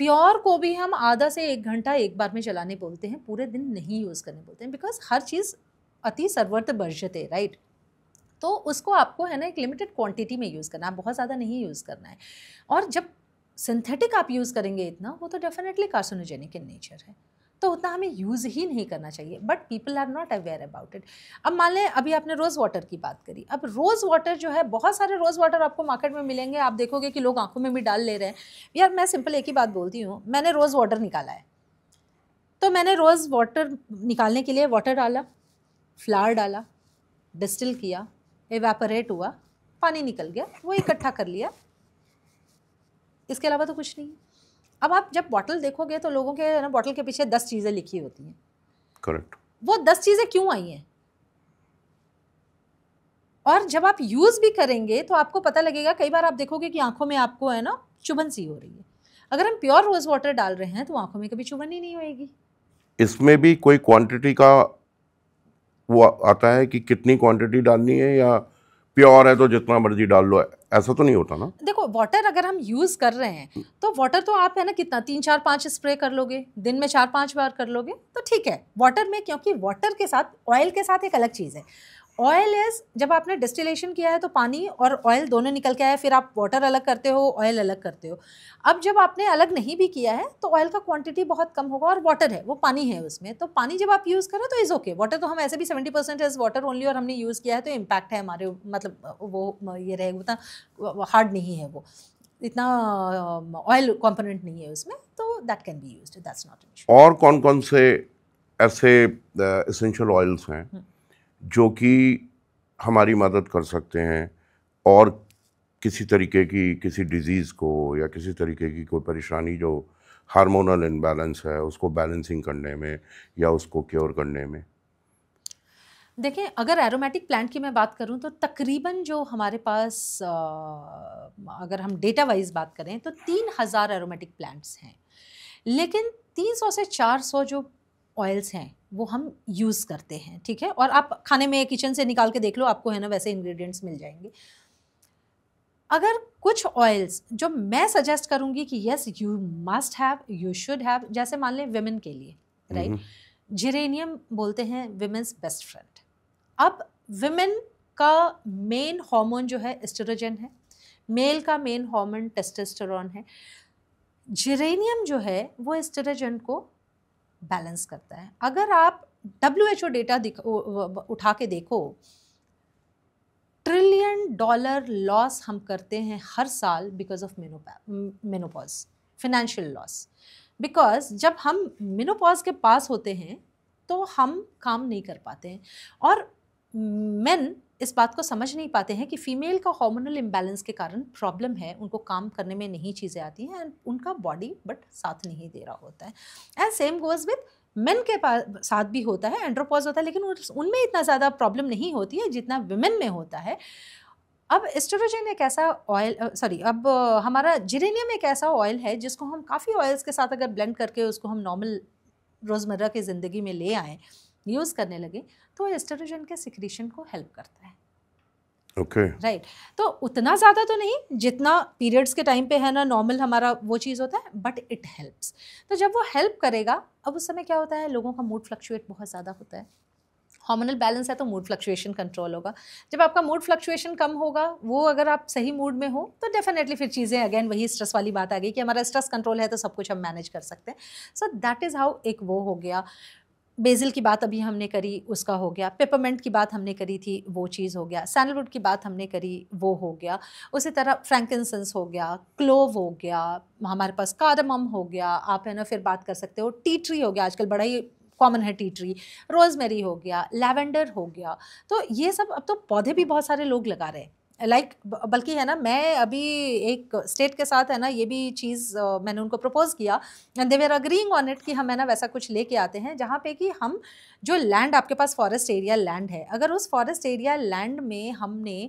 प्योर को भी हम आधा से 1 घंटा एक बार में चलाने बोलते हैं, पूरे दिन नहीं यूज़ करने बोलते हैं, बिकॉज हर चीज़ अति सर्वत्र वर्ज्यते, राइट। तो उसको आपको है ना एक लिमिटेड क्वांटिटी में यूज़ करना है, बहुत ज़्यादा नहीं यूज़ करना है। और जब सिंथेटिक आप यूज़ करेंगे इतना, वो तो डेफिनेटली कार्सिनोजेनिक इन नेचर है, तो उतना हमें यूज़ ही नहीं करना चाहिए। But people are not aware about it. अब मान लें अभी आपने रोज़ वाटर की बात करी। अब रोज़ वाटर जो है, बहुत सारे रोज़ वाटर आपको मार्केट में मिलेंगे, आप देखोगे कि लोग आंखों में भी डाल ले रहे हैं। यार मैं सिंपल एक ही बात बोलती हूँ, मैंने रोज़ वाटर निकाला है तो मैंने रोज़ वाटर निकालने के लिए वाटर डाला, फ्लावर डाला, डिस्टिल किया, एवेपोरेट हुआ, पानी निकल गया, वो इकट्ठा कर लिया, इसके अलावा तो कुछ नहीं। अब आप जब बॉटल देखोगे तो लोगों के ना बॉटल के पीछे 10 चीज़ें लिखी होती हैं।
करेक्ट।
वो 10 चीज़ें क्यों आई हैं? और जब आप यूज़ भी करेंगे तो आपको पता लगेगा, कई बार आप देखोगे कि आंखों में आपको है ना चुभन सी हो रही है। अगर हम प्योर रोज़ वाटर डाल रहे हैं तो आंखों में कभी चुभन ही नहीं होएगी।
इसमें भी कोई क्वांटिटी का वो आता है कि कितनी क्वांटिटी डालनी है, या प्योर है तो जितना मर्जी डाल लो, ऐसा तो नहीं होता ना? देखो,
वाटर अगर हम यूज़ कर रहे हैं तो वाटर तो आप है ना कितना 3-4-5 स्प्रे कर लोगे, दिन में 4-5 बार कर लोगे तो ठीक है। वाटर में, क्योंकि वाटर के साथ ऑयल के साथ एक अलग चीज़ है। ऑयल इज़, जब आपने डिस्टिलेशन किया है तो पानी और ऑयल दोनों निकल के आया, फिर आप वाटर अलग करते हो, ऑयल अलग करते हो। अब जब आपने अलग नहीं भी किया है तो ऑयल का क्वांटिटी बहुत कम होगा, और वाटर है वो पानी है उसमें, तो पानी जब आप यूज़ करो तो इज़ ओके। वाटर तो हम ऐसे भी 70% इज़ वाटर ओनली, और हमने यूज़ किया है तो इम्पैक्ट है हमारे, मतलब वो ये रहेगा, उतना हार्ड नहीं है, वो इतना ऑयल कंपोनेंट नहीं है उसमें, तो that can be used, that's not an issue.
और कौन कौन से ऐसे एसेंशियल ऑयल्स हैं जो कि हमारी मदद कर सकते हैं, और किसी तरीके की किसी डिजीज़ को या किसी तरीके की कोई परेशानी जो हार्मोनल इम्बैलेंस है उसको बैलेंसिंग करने में या उसको क्योर करने में?
देखें, अगर एरोमेटिक प्लांट की मैं बात करूं तो तकरीबन जो हमारे पास अगर हम डेटा वाइज बात करें तो 3000 एरोमेटिक प्लांट्स हैं, लेकिन 300 से 400 जो ऑयल्स हैं वो हम यूज़ करते हैं, ठीक है। और आप खाने में किचन से निकाल के देख लो, आपको है ना वैसे इंग्रेडिएंट्स मिल जाएंगे। अगर कुछ ऑयल्स जो मैं सजेस्ट करूंगी कि yes you must have, you should have, जैसे मान लें विमेन के लिए, राइट, जिरेनियम बोलते हैं विमेन्स बेस्ट फ्रेंड। अब विमेन का मेन हार्मोन जो है एस्ट्रोजन है, मेल का मेन हार्मोन टेस्टोस्टेरोन है। जिरेनियम जो है वो एस्ट्रोजन को बैलेंस करता है। अगर आप WHO डेटा उठा के देखो, $1 ट्रिलियन लॉस हम करते हैं हर साल because of menopause, financial loss. Because जब हम मेनोपॉज के पास होते हैं तो हम काम नहीं कर पाते हैं, और मेन इस बात को समझ नहीं पाते हैं कि फीमेल का हार्मोनल इम्बैलेंस के कारण प्रॉब्लम है, उनको काम करने में नहीं चीज़ें आती हैं एंड उनका बॉडी बट साथ नहीं दे रहा होता है। And same goes with main के पास साथ भी होता है, एंड्रोपॉज होता है, लेकिन उनमें इतना ज़्यादा प्रॉब्लम नहीं होती है जितना विमेन में होता है। अब एस्ट्रोजन एक ऐसा ऑयल, अब हमारा जिरेनियम एक ऐसा ऑयल है जिसको हम काफ़ी ऑयल्स के साथ अगर ब्लेंड करके उसको हम नॉर्मल रोज़मर्रा की ज़िंदगी में ले आएँ, यूज़ करने लगे, तो एस्ट्रोजन के सिक्रीशन को हेल्प करता है।
Okay,
right. तो उतना ज़्यादा तो नहीं जितना पीरियड्स के टाइम पे है ना नॉर्मल हमारा वो चीज़ होता है, बट इट हेल्प्स। तो जब वो हेल्प करेगा, अब उस समय क्या होता है, लोगों का मूड फ्लक्चुएट बहुत ज़्यादा होता है। हार्मोनल बैलेंस है तो मूड फ्लक्चुएशन कंट्रोल होगा। जब आपका मूड फ्लक्चुएशन कम होगा, वो अगर आप सही मूड में हो तो डेफिनेटली फिर चीज़ें अगेन वही स्ट्रेस वाली बात आ गई कि हमारा स्ट्रेस कंट्रोल है तो सब कुछ हम मैनेज कर सकते हैं। सो दैट इज़ हाउ एक वो हो गया। बेसिल की बात अभी हमने करी, उसका हो गया। पेपरमेंट की बात हमने करी थी, वो चीज़ हो गया। सैंडलवुड की बात हमने करी, वो हो गया। उसी तरह फ्रैंकिंसेंस हो गया, क्लोव हो गया, हमारे पास कार्डमम हो गया, आप है ना फिर बात कर सकते हो टी ट्री हो गया, आजकल बड़ा ही कॉमन है टी ट्री, रोजमेरी हो गया, लैवेंडर हो गया। तो ये सब अब तो पौधे भी बहुत सारे लोग लगा रहे हैं, बल्कि है ना मैं अभी एक स्टेट के साथ है ना ये भी चीज़ मैंने उनको प्रपोज किया and they were agreeing on it कि हम है ना वैसा कुछ लेके आते हैं जहाँ पे कि हम जो लैंड, आपके पास फॉरेस्ट एरिया लैंड है, अगर उस फॉरेस्ट एरिया लैंड में हमने,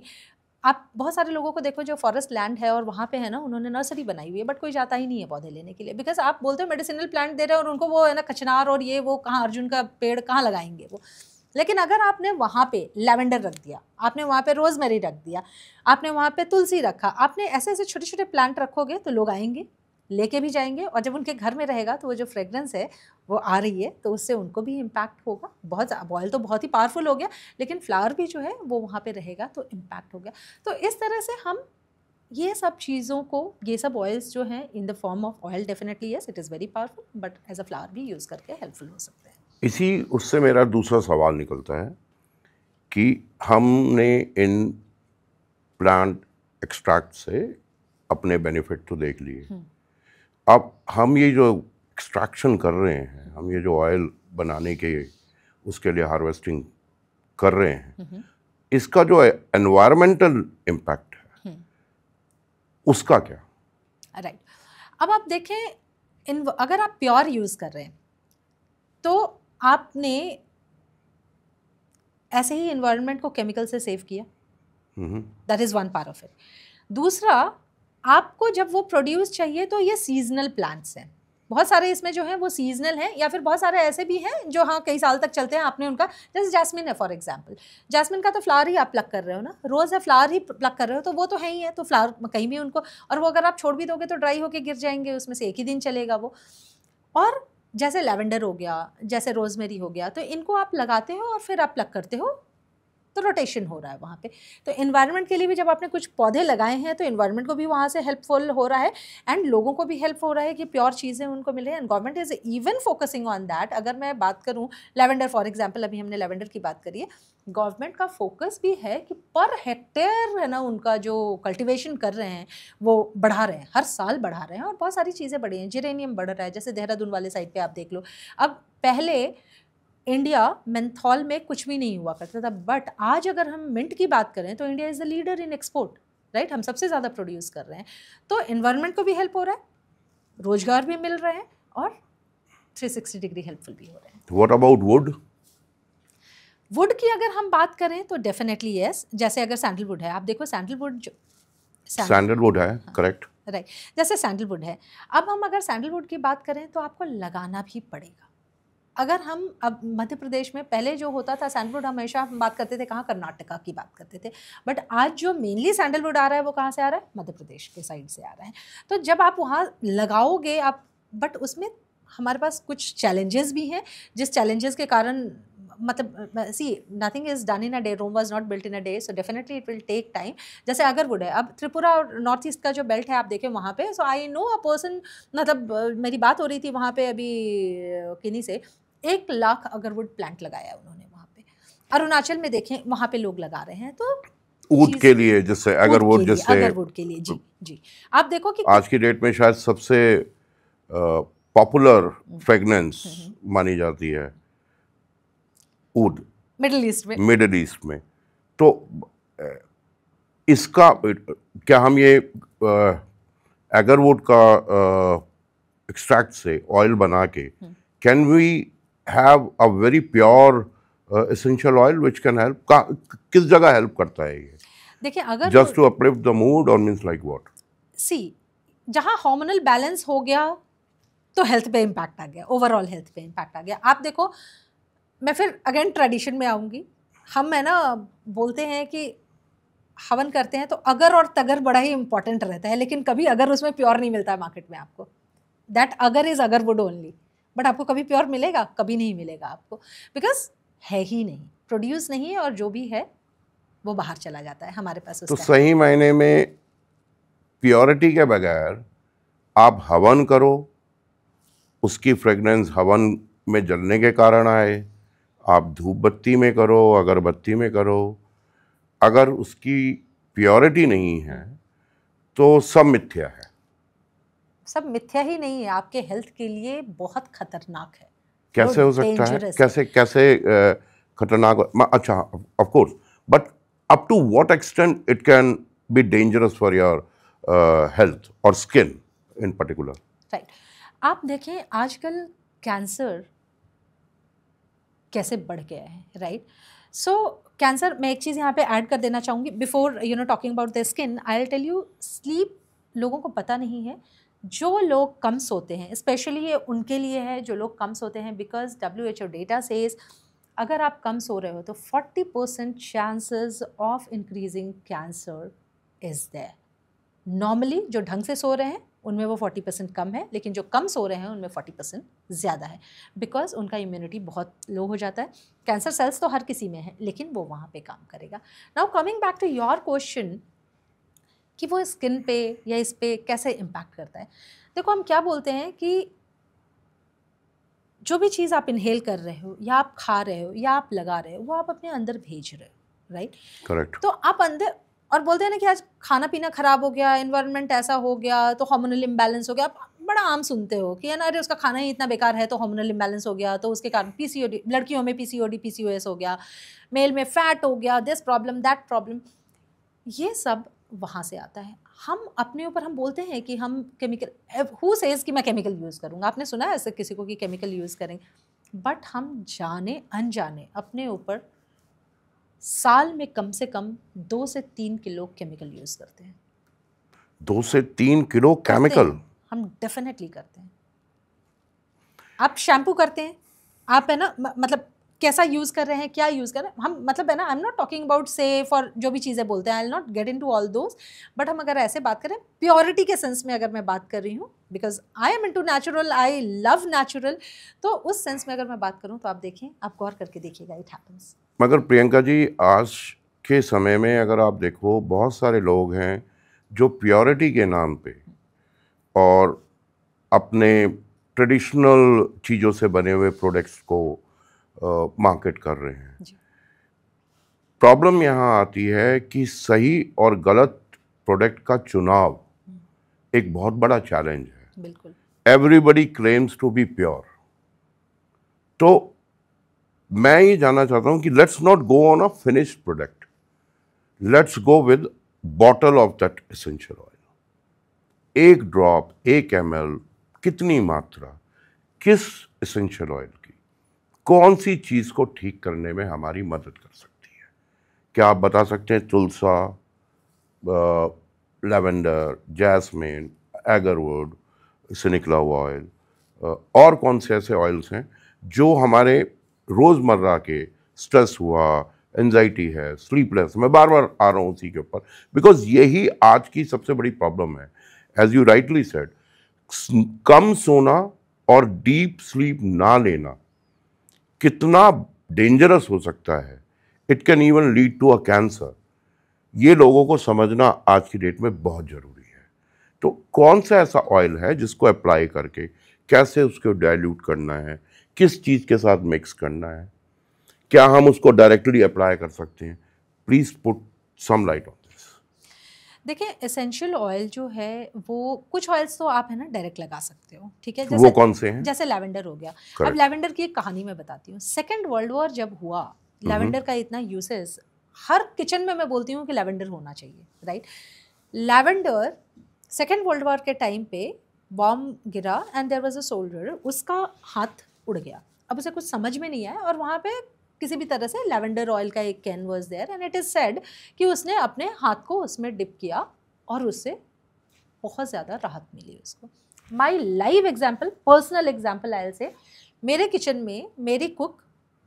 आप बहुत सारे लोगों को देखो जो फॉरेस्ट लैंड है और वहाँ पे है ना उन्होंने नर्सरी बनाई हुई है, बट कोई जाता ही नहीं है पौधे लेने के लिए, बिकॉज आप बोलते हो मेडिसिनल प्लांट दे रहे हो और उनको वो है ना कचनार और ये वो कहाँ अर्जुन का पेड़ कहाँ लगाएंगे वो। लेकिन अगर आपने वहाँ पे लैवेंडर रख दिया, आपने वहाँ पे रोजमेरी रख दिया, आपने वहाँ पे तुलसी रखा, आपने ऐसे ऐसे छोटे छोटे प्लांट रखोगे तो लोग आएंगे, लेके भी जाएंगे, और जब उनके घर में रहेगा तो वो जो फ्रेग्रेंस है वो आ रही है तो उससे उनको भी इम्पैक्ट होगा। बहुत ऑयल तो बहुत ही पावरफुल हो गया, लेकिन फ्लावर भी जो है वो वहाँ पे रहेगा तो इम्पैक्ट हो गया। तो इस तरह से हम ये सब चीज़ों को, ये सब ऑयल्स जो हैं in the form of oil, definitely yes it is very powerful, but as a flower भी यूज़ करके हेल्पफुल हो सकते हैं।
इसी उससे मेरा दूसरा सवाल निकलता है कि हमने इन प्लांट एक्सट्रैक्ट से अपने बेनिफिट तो देख लिए, अब हम ये जो एक्सट्रैक्शन कर रहे हैं, हम ये जो ऑयल बनाने के उसके लिए हार्वेस्टिंग कर रहे हैं, इसका जो एनवायरमेंटल इम्पैक्ट है उसका क्या?
राइट। अब आप देखें, अगर आप प्योर यूज़ कर रहे हैं तो आपने ऐसे ही एनवायरनमेंट को केमिकल से सेव किया, that is one part of it. दूसरा, आपको जब वो प्रोड्यूस चाहिए तो ये सीजनल प्लांट्स हैं, बहुत सारे इसमें जो हैं वो सीजनल हैं, या फिर बहुत सारे ऐसे भी हैं जो हाँ कई साल तक चलते हैं। आपने उनका, जैसे जैस्मिन है फॉर एग्जांपल, जैस्मिन का तो फ्लावर ही आप प्लक कर रहे हो ना, रोज़ है फ्लावर ही प्लक कर रहे हो, तो वो तो है ही है, तो फ्लावर कहीं भी उनको, और वो अगर आप छोड़ भी दोगे तो ड्राई होके गिर जाएंगे, उसमें से एक ही दिन चलेगा वो। और जैसे लैवेंडर हो गया, जैसे रोजमेरी हो गया, तो इनको आप लगाते हो और फिर आप प्लक करते हो तो रोटेशन हो रहा है वहाँ पे। तो एनवायरनमेंट के लिए भी जब आपने कुछ पौधे लगाए हैं तो एनवायरनमेंट को भी वहाँ से हेल्पफुल हो रहा है एंड लोगों को भी हेल्प हो रहा है कि प्योर चीज़ें उनको मिले, and government is even focusing on that. अगर मैं बात करूँ लेवेंडर फॉर एग्जांपल, अभी हमने लेवेंडर की बात करी है, गवर्नमेंट का फोकस भी है कि पर हेक्टेयर है ना उनका जो कल्टिवेशन कर रहे हैं वो बढ़ा रहे हैं, हर साल बढ़ा रहे हैं, और बहुत सारी चीज़ें बढ़ी हैं। जिरेनियम बढ़ रहा है, जैसे देहरादून वाले साइड पे आप देख लो। अब पहले इंडिया मेंथॉल में कुछ भी नहीं हुआ करता था, बट आज अगर हम मिंट की बात करें तो India is the leader in export. Right, हम सबसे ज़्यादा प्रोड्यूस कर रहे हैं, तो इन्वायरमेंट को भी हेल्प हो रहा है, रोजगार भी मिल रहे हैं और 360 डिग्री हेल्पफुल भी हो रहे हैं।
What about would?
वुड की अगर हम बात करें तो डेफिनेटली यस, जैसे अगर सैंडलवुड है, आप देखो सैंडलवुड जो
सैंडलवुड है, करेक्ट,
राइट, जैसे सैंडलवुड है, अब हम अगर सैंडलवुड की बात करें तो आपको लगाना भी पड़ेगा। अगर हम अब मध्य प्रदेश में पहले जो होता था सैंडलवुड, हमेशा हम बात करते थे कहाँ, कर्नाटका की बात करते थे, बट आज जो मेनली सैंडलवुड आ रहा है वो कहाँ से आ रहा है, मध्य प्रदेश के साइड से आ रहा है। तो जब आप वहाँ लगाओगे आप, बट उसमें हमारे पास कुछ चैलेंजेस भी हैं, जिस चैलेंजेस के कारण मतलब see nothing is done in a day, Rome was not built in a day, so definitely it will take time. जैसे अगरवुड है, अब त्रिपुरा और नॉर्थ ईस्ट का जो बेल्ट है आप देखें वहाँ पे, सो आई नो अ पर्सन, मतलब मेरी बात हो रही थी वहाँ पे अभी किन्हीं से, 1 लाख अगरवुड प्लांट लगाया है उन्होंने वहाँ पे। अरुणाचल में देखें वहाँ पे लोग लगा रहे हैं, तो
ऊद के लिए, जिससे अगरवुड, जिससे
अगरवुड के लिए, जी जी, आप देखो कि
आज की डेट में शायद सबसे पॉपुलर फ्रेगनेंस मानी जाती है ऊद
मिडिल ईस्ट में।
तो इसका क्या हम ये एगरवुड का एक्सट्रैक्ट से ऑयल बना के, can we have a very pure essential oil which can help? किस जगह हेल्प करता है ये?
देखिए अगर
just to uplift the mood और मींस लाइक व्हाट?
सी, जहाँ हार्मोनल बैलेंस हो गया तो हेल्थ पे इम्पैक्ट आ गया, ओवरऑल हेल्थ पे इम्पैक्ट आ गया। आप देखो, मैं फिर अगेन ट्रेडिशन में आऊँगी, हम है ना बोलते हैं कि हवन करते हैं तो अगर और तगर बड़ा ही इंपॉर्टेंट रहता है, लेकिन कभी अगर उसमें प्योर नहीं मिलता है मार्केट में आपको, दैट अगर इज अगरवुड ओनली, बट आपको कभी प्योर मिलेगा? कभी नहीं मिलेगा आपको, बिकॉज है ही नहीं, प्रोड्यूस नहीं है, और जो भी है वो बाहर चला जाता है हमारे पास।
तो सही मायने में प्योरिटी के बगैर आप हवन करो, उसकी फ्रेगनेंस हवन में जलने के कारण आए, आप धूप बत्ती में करो, अगरबत्ती में करो, अगर उसकी प्योरिटी नहीं है तो सब मिथ्या है।
सब मिथ्या ही नहीं है, आपके हेल्थ के लिए बहुत खतरनाक है।
कैसे हो सकता है? कैसे खतरनाक? अच्छा, of course, but up to what extent it can be dangerous for your health और स्किन इन पर्टिकुलर?
राइट, आप देखें आजकल कैंसर कैसे बढ़ गया है, राइट। सो कैंसर, मैं एक चीज़ यहाँ पे ऐड कर देना चाहूँगी before talking about the skin. I will tell you, sleep लोगों को पता नहीं है। जो लोग कम सोते हैं, स्पेशली ये उनके लिए है जो लोग कम सोते हैं, बिकॉज WHO डेटा सेज अगर आप कम सो रहे हो तो 40% chances of increasing cancer is there. Normally जो ढंग से सो रहे हैं उनमें वो 40% कम है, लेकिन जो कम सो रहे हैं उनमें 40% ज़्यादा है, बिकॉज उनका इम्यूनिटी बहुत लो हो जाता है। कैंसर सेल्स तो हर किसी में है, लेकिन वो वहाँ पे काम करेगा। Now coming back to your question कि वो स्किन पे या इस पे कैसे इम्पैक्ट करता है। देखो, हम क्या बोलते हैं कि जो भी चीज़ आप इनहेल कर रहे हो या आप खा रहे हो या आप लगा रहे हो, वो आप अपने अंदर भेज रहे हो, राइट?
करेक्ट।
तो आप अंदर, और बोलते हैं ना कि आज खाना पीना खराब हो गया, एनवायरनमेंट ऐसा हो गया, तो हार्मोनल इम्बैलेंस हो गया। आप बड़ा आम सुनते हो कि अरे उसका खाना ही इतना बेकार है तो हार्मोनल इम्बैलेंस हो गया, तो उसके कारण PCOD, लड़कियों में PCOD PCOS हो गया, मेल में फैट हो गया, दिस प्रॉब्लम दैट प्रॉब्लम, ये सब वहाँ से आता है। हम अपने ऊपर हम बोलते हैं कि हम केमिकल, हु सेज कि मैं केमिकल यूज़ करूँगा? आपने सुना है ऐसे किसी को कि केमिकल यूज़ करेंगे? बट हम जाने अनजाने अपने ऊपर साल में कम से कम 2 से 3 किलो केमिकल यूज़ करते हैं।
2 से 3 किलो केमिकल?
हम डेफिनेटली करते हैं। आप शैम्पू करते हैं, आप है ना, मतलब कैसा यूज़ कर रहे हैं, क्या यूज़ कर रहे हैं, हम मतलब है ना, I am not talking about safe और जो भी चीज़ें बोलते हैं, I will not get into all those, but हम अगर ऐसे बात करें प्योरिटी के सेंस में, अगर मैं बात कर रही हूँ, because I am into natural, I love natural, तो उस सेंस में अगर मैं बात करूँ तो आप देखें, आप गौर करके देखिएगा, इट हैपन्स।
मगर प्रियंका जी, आज के समय में अगर आप देखो, बहुत सारे लोग हैं जो प्योरिटी के नाम पे और अपने ट्रेडिशनल चीज़ों से बने हुए प्रोडक्ट्स को मार्केट कर रहे हैं। प्रॉब्लम यहाँ आती है कि सही और गलत प्रोडक्ट का चुनाव एक बहुत बड़ा चैलेंज है।
बिल्कुल।
Everybody claims to be pure. तो मैं ये जानना चाहता हूँ कि let's not go on a finished product, let's go with bottle of that essential oil, एक ड्रॉप, 1 ml, कितनी मात्रा, किस एसेंशियल ऑयल की कौन सी चीज़ को ठीक करने में हमारी मदद कर सकती है? क्या आप बता सकते हैं तुलसा, लेवेंडर, जैस्मिन, एगरवुड से निकला हुआ ऑयल, और कौन से ऐसे ऑयल्स हैं जो हमारे रोज़मर्रा के स्ट्रेस हुआ, एंजाइटी है, स्लीपलेस, मैं बार बार आ रहा हूँ उसी के ऊपर, बिकॉज यही आज की सबसे बड़ी प्रॉब्लम है। एज यू राइटली सेड, कम सोना और डीप स्लीप ना लेना कितना डेंजरस हो सकता है। It can even lead to a cancer. ये लोगों को समझना आज की डेट में बहुत ज़रूरी है। तो कौन सा ऐसा ऑयल है जिसको अप्लाई करके कैसे उसको डाइल्यूट करना है, किस चीज़ के साथ मिक्स करना है, क्या हम उसको डायरेक्टली अप्लाई कर सकते हैं? Please put some light on this.
देखिए, एसेंशियल ऑयल जो है वो कुछ ऑयल्स तो आप है ना डायरेक्ट लगा सकते हो, ठीक है,
वो कौन से हैं?
जैसे लैवेंडर हो गया।
Correct.
अब लैवेंडर की एक कहानी मैं बताती हूँ। सेकेंड वर्ल्ड वॉर जब हुआ, लैवेंडर का इतना यूसेस, हर किचन में मैं बोलती हूँ कि लैवेंडर होना चाहिए, right. Lavender second world war के टाइम पे बॉम्ब गिरा and there was a soldier, उसका हाथ उड़ गया। अब उसे कुछ समझ में नहीं आया और वहाँ पे किसी भी तरह से लैवेंडर ऑयल का एक can was there and it is said कि उसने अपने हाथ को उसमें डिप किया और उससे बहुत ज़्यादा राहत मिली उसको। My live example, personal example oil से, मेरे किचन में मेरी कुक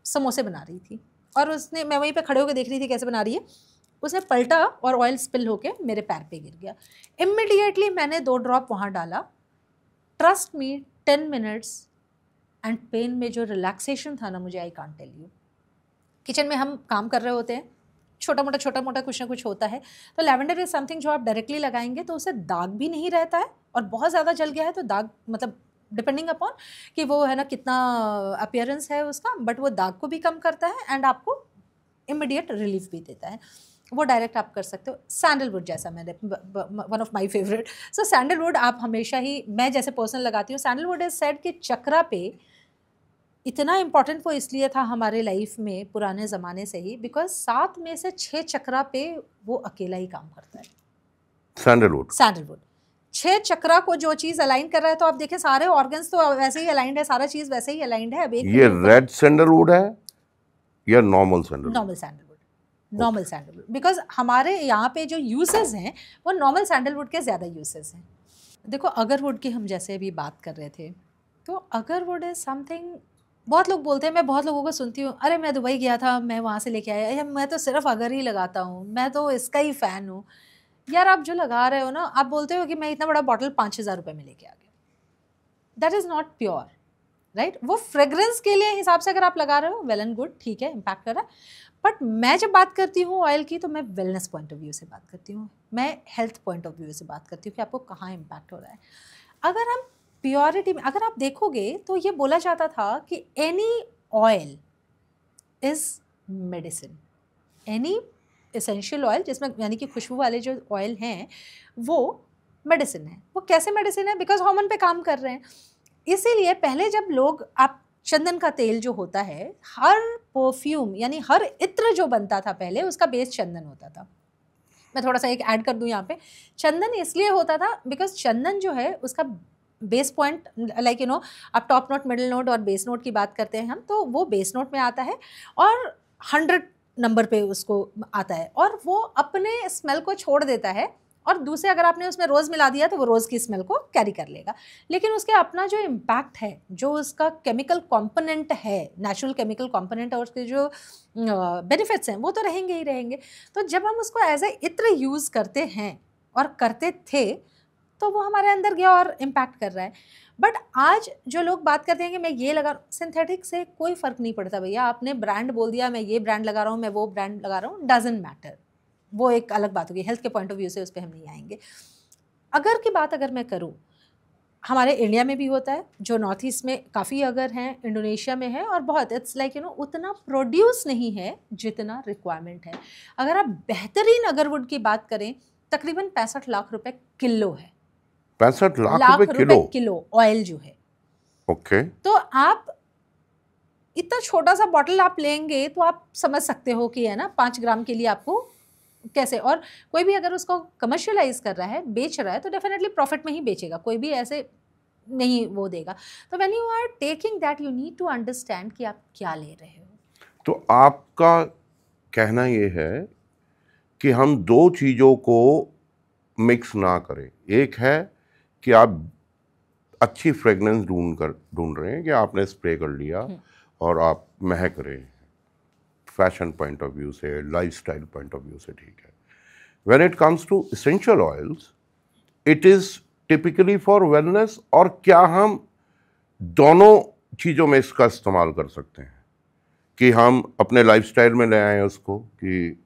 समोसे बना रही थी और उसने, मैं वहीं पे खड़े होकर देख रही थी कैसे बना रही है, उसने पलटा और ऑयल स्पिल होके मेरे पैर पे गिर गया। इमिडिएटली मैंने 2 ड्रॉप वहाँ डाला। Trust me, 10 minutes and pain में जो रिलैक्सेशन था ना, मुझे I can't tell you. Kitchen में हम काम कर रहे होते हैं, छोटा मोटा कुछ ना कुछ होता है, तो लैवेंडर इज समथिंग जो आप डायरेक्टली लगाएंगे तो उससे दाग भी नहीं रहता है, और बहुत ज़्यादा जल गया है तो दाग, मतलब डिपेंडिंग अपॉन कि वो है ना कितना अपीयरेंस है उसका, बट वो दाग को भी कम करता है एंड आपको इमिडिएट रिलीफ भी देता है। वो डायरेक्ट आप कर सकते हो। सैंडलवुड जैसा, मैंने one of my favourite, so sandalwood आप हमेशा ही, मैं जैसे पर्सन लगाती हूँ। सैंडलवुड इज सेड कि चक्रा पे इतना इम्पॉर्टेंट वो इसलिए था हमारे लाइफ में पुराने ज़माने से ही, बिकॉज 7 में से 6 चक्रा पे वो अकेला ही काम करता है। सैंडलवुड 6 चक्रा को जो चीज़ अलाइन कर रहा है, तो आप देखिए सारे ऑर्गन्स तो वैसे ही अलाइंड है, सारा चीज़ वैसे ही अलाइंड है। अब एक
ये रेड सैंडलवुड है या normal sandalwood? Normal sandalwood, because हमारे यहाँ पे जो यूसेस हैं वो नॉर्मल सैंडलवुड के ज़्यादा यूसेस हैं। देखो, अगरवुड की हम जैसे अभी बात कर रहे थे, तो अगरवुड इज समथिंग, बहुत लोग बोलते हैं, मैं बहुत लोगों को सुनती हूँ, अरे मैं दुबई गया था, मैं वहाँ से लेके आया, मैं तो सिर्फ अगर ही लगाता हूँ, मैं तो इसका ही फ़ैन हूँ। यार, आप जो लगा रहे हो ना, आप बोलते हो कि मैं इतना बड़ा बॉटल 5,000 रुपये में लेके आ गया, that is not pure, right. वो फ्रेग्रेंस के लिए हिसाब से अगर आप लगा रहे हो, वेल एंड गुड, ठीक है, इम्पैक्ट कर रहा है। बट मैं जब बात करती हूँ ऑयल की, तो मैं वेलनेस पॉइंट ऑफ व्यू से बात करती हूँ, मैं हेल्थ पॉइंट ऑफ व्यू से बात करती हूँ कि आपको कहाँ इम्पैक्ट हो रहा है। अगर हम प्योरिटी में, अगर आप देखोगे तो ये बोला जाता था कि any oil is medicine, any essential oil, जिसमें यानी कि खुशबू वाले जो ऑयल हैं वो मेडिसिन है। वो कैसे मेडिसिन है? बिकॉज हार्मोन पे काम कर रहे हैं। इसीलिए पहले जब लोग, आप चंदन का तेल जो होता है, हर परफ्यूम यानी हर इत्र जो बनता था पहले, उसका बेस चंदन होता था। मैं थोड़ा सा एक ऐड कर दूं यहाँ पे, चंदन इसलिए होता था बिकॉज चंदन जो है उसका base point, like you know, आप टॉप नोट, मिडिल नोट और बेस नोट की बात करते हैं हम, तो वो बेस नोट में आता है और 100 नंबर पे उसको आता है, और वो अपने स्मेल को छोड़ देता है, और दूसरे अगर आपने उसमें रोज़ मिला दिया तो वो रोज़ की स्मेल को कैरी कर लेगा। लेकिन उसके अपना जो इम्पैक्ट है, जो उसका केमिकल कंपोनेंट है, नेचुरल केमिकल कंपोनेंट, और उसके जो बेनिफिट्स हैं वो तो रहेंगे ही रहेंगे। तो जब हम उसको एज ए इत्र यूज़ करते हैं और करते थे, तो वो हमारे अंदर गया और इम्पैक्ट कर रहा है। बट आज जो लोग बात करते हैं कि मैं ये लगा, सिंथेटिक से कोई फ़र्क नहीं पड़ता भैया। आपने ब्रांड बोल दिया, मैं ये ब्रांड लगा रहा हूँ, मैं वो ब्रांड लगा रहा हूँ, डजंट मैटर। वो एक अलग बात होगी, हेल्थ के पॉइंट ऑफ व्यू से उस पर हम नहीं आएंगे। अगर की बात अगर मैं करूँ, हमारे इंडिया में भी होता है, जो नॉर्थ ईस्ट में काफ़ी अगर हैं, इंडोनेशिया में है, और बहुत, इट्स लाइक यू नो, उतना प्रोड्यूस नहीं है जितना रिक्वायरमेंट है। अगर आप बेहतरीन अगरवुड की बात करें, तकरीबन 65 लाख रुपए किलो है। 65 लाख रुपए
किलो ऑयल जो है।
ओके।
तो आप इतना छोटा सा बॉटल आप लेंगे तो आप समझ सकते हो कि है ना, 5 ग्राम के लिए आपको कैसे, और कोई भी अगर उसको कमर्शियलाइज कर रहा है, बेच रहा है, तो डेफिनेटली प्रॉफिट में ही बेचेगा, कोई भी ऐसे नहीं वो देगा। तो when you are taking that you need to understand कि आप क्या ले रहे हो।
तो आपका कहना ये है कि हम दो चीज़ों को मिक्स ना करें। एक है कि आप अच्छी फ्रेगनेंस ढूंढ रहे हैं कि आपने स्प्रे कर लिया और आप महक रहे हैं, फैशन पॉइंट ऑफ व्यू से, लाइफस्टाइल पॉइंट ऑफ व्यू से, ठीक है। When it comes to essential oils, it is typically for wellness, और क्या हम दोनों चीज़ों में इसका इस्तेमाल कर सकते हैं कि हम अपने लाइफस्टाइल में ले आएँ उसको, कि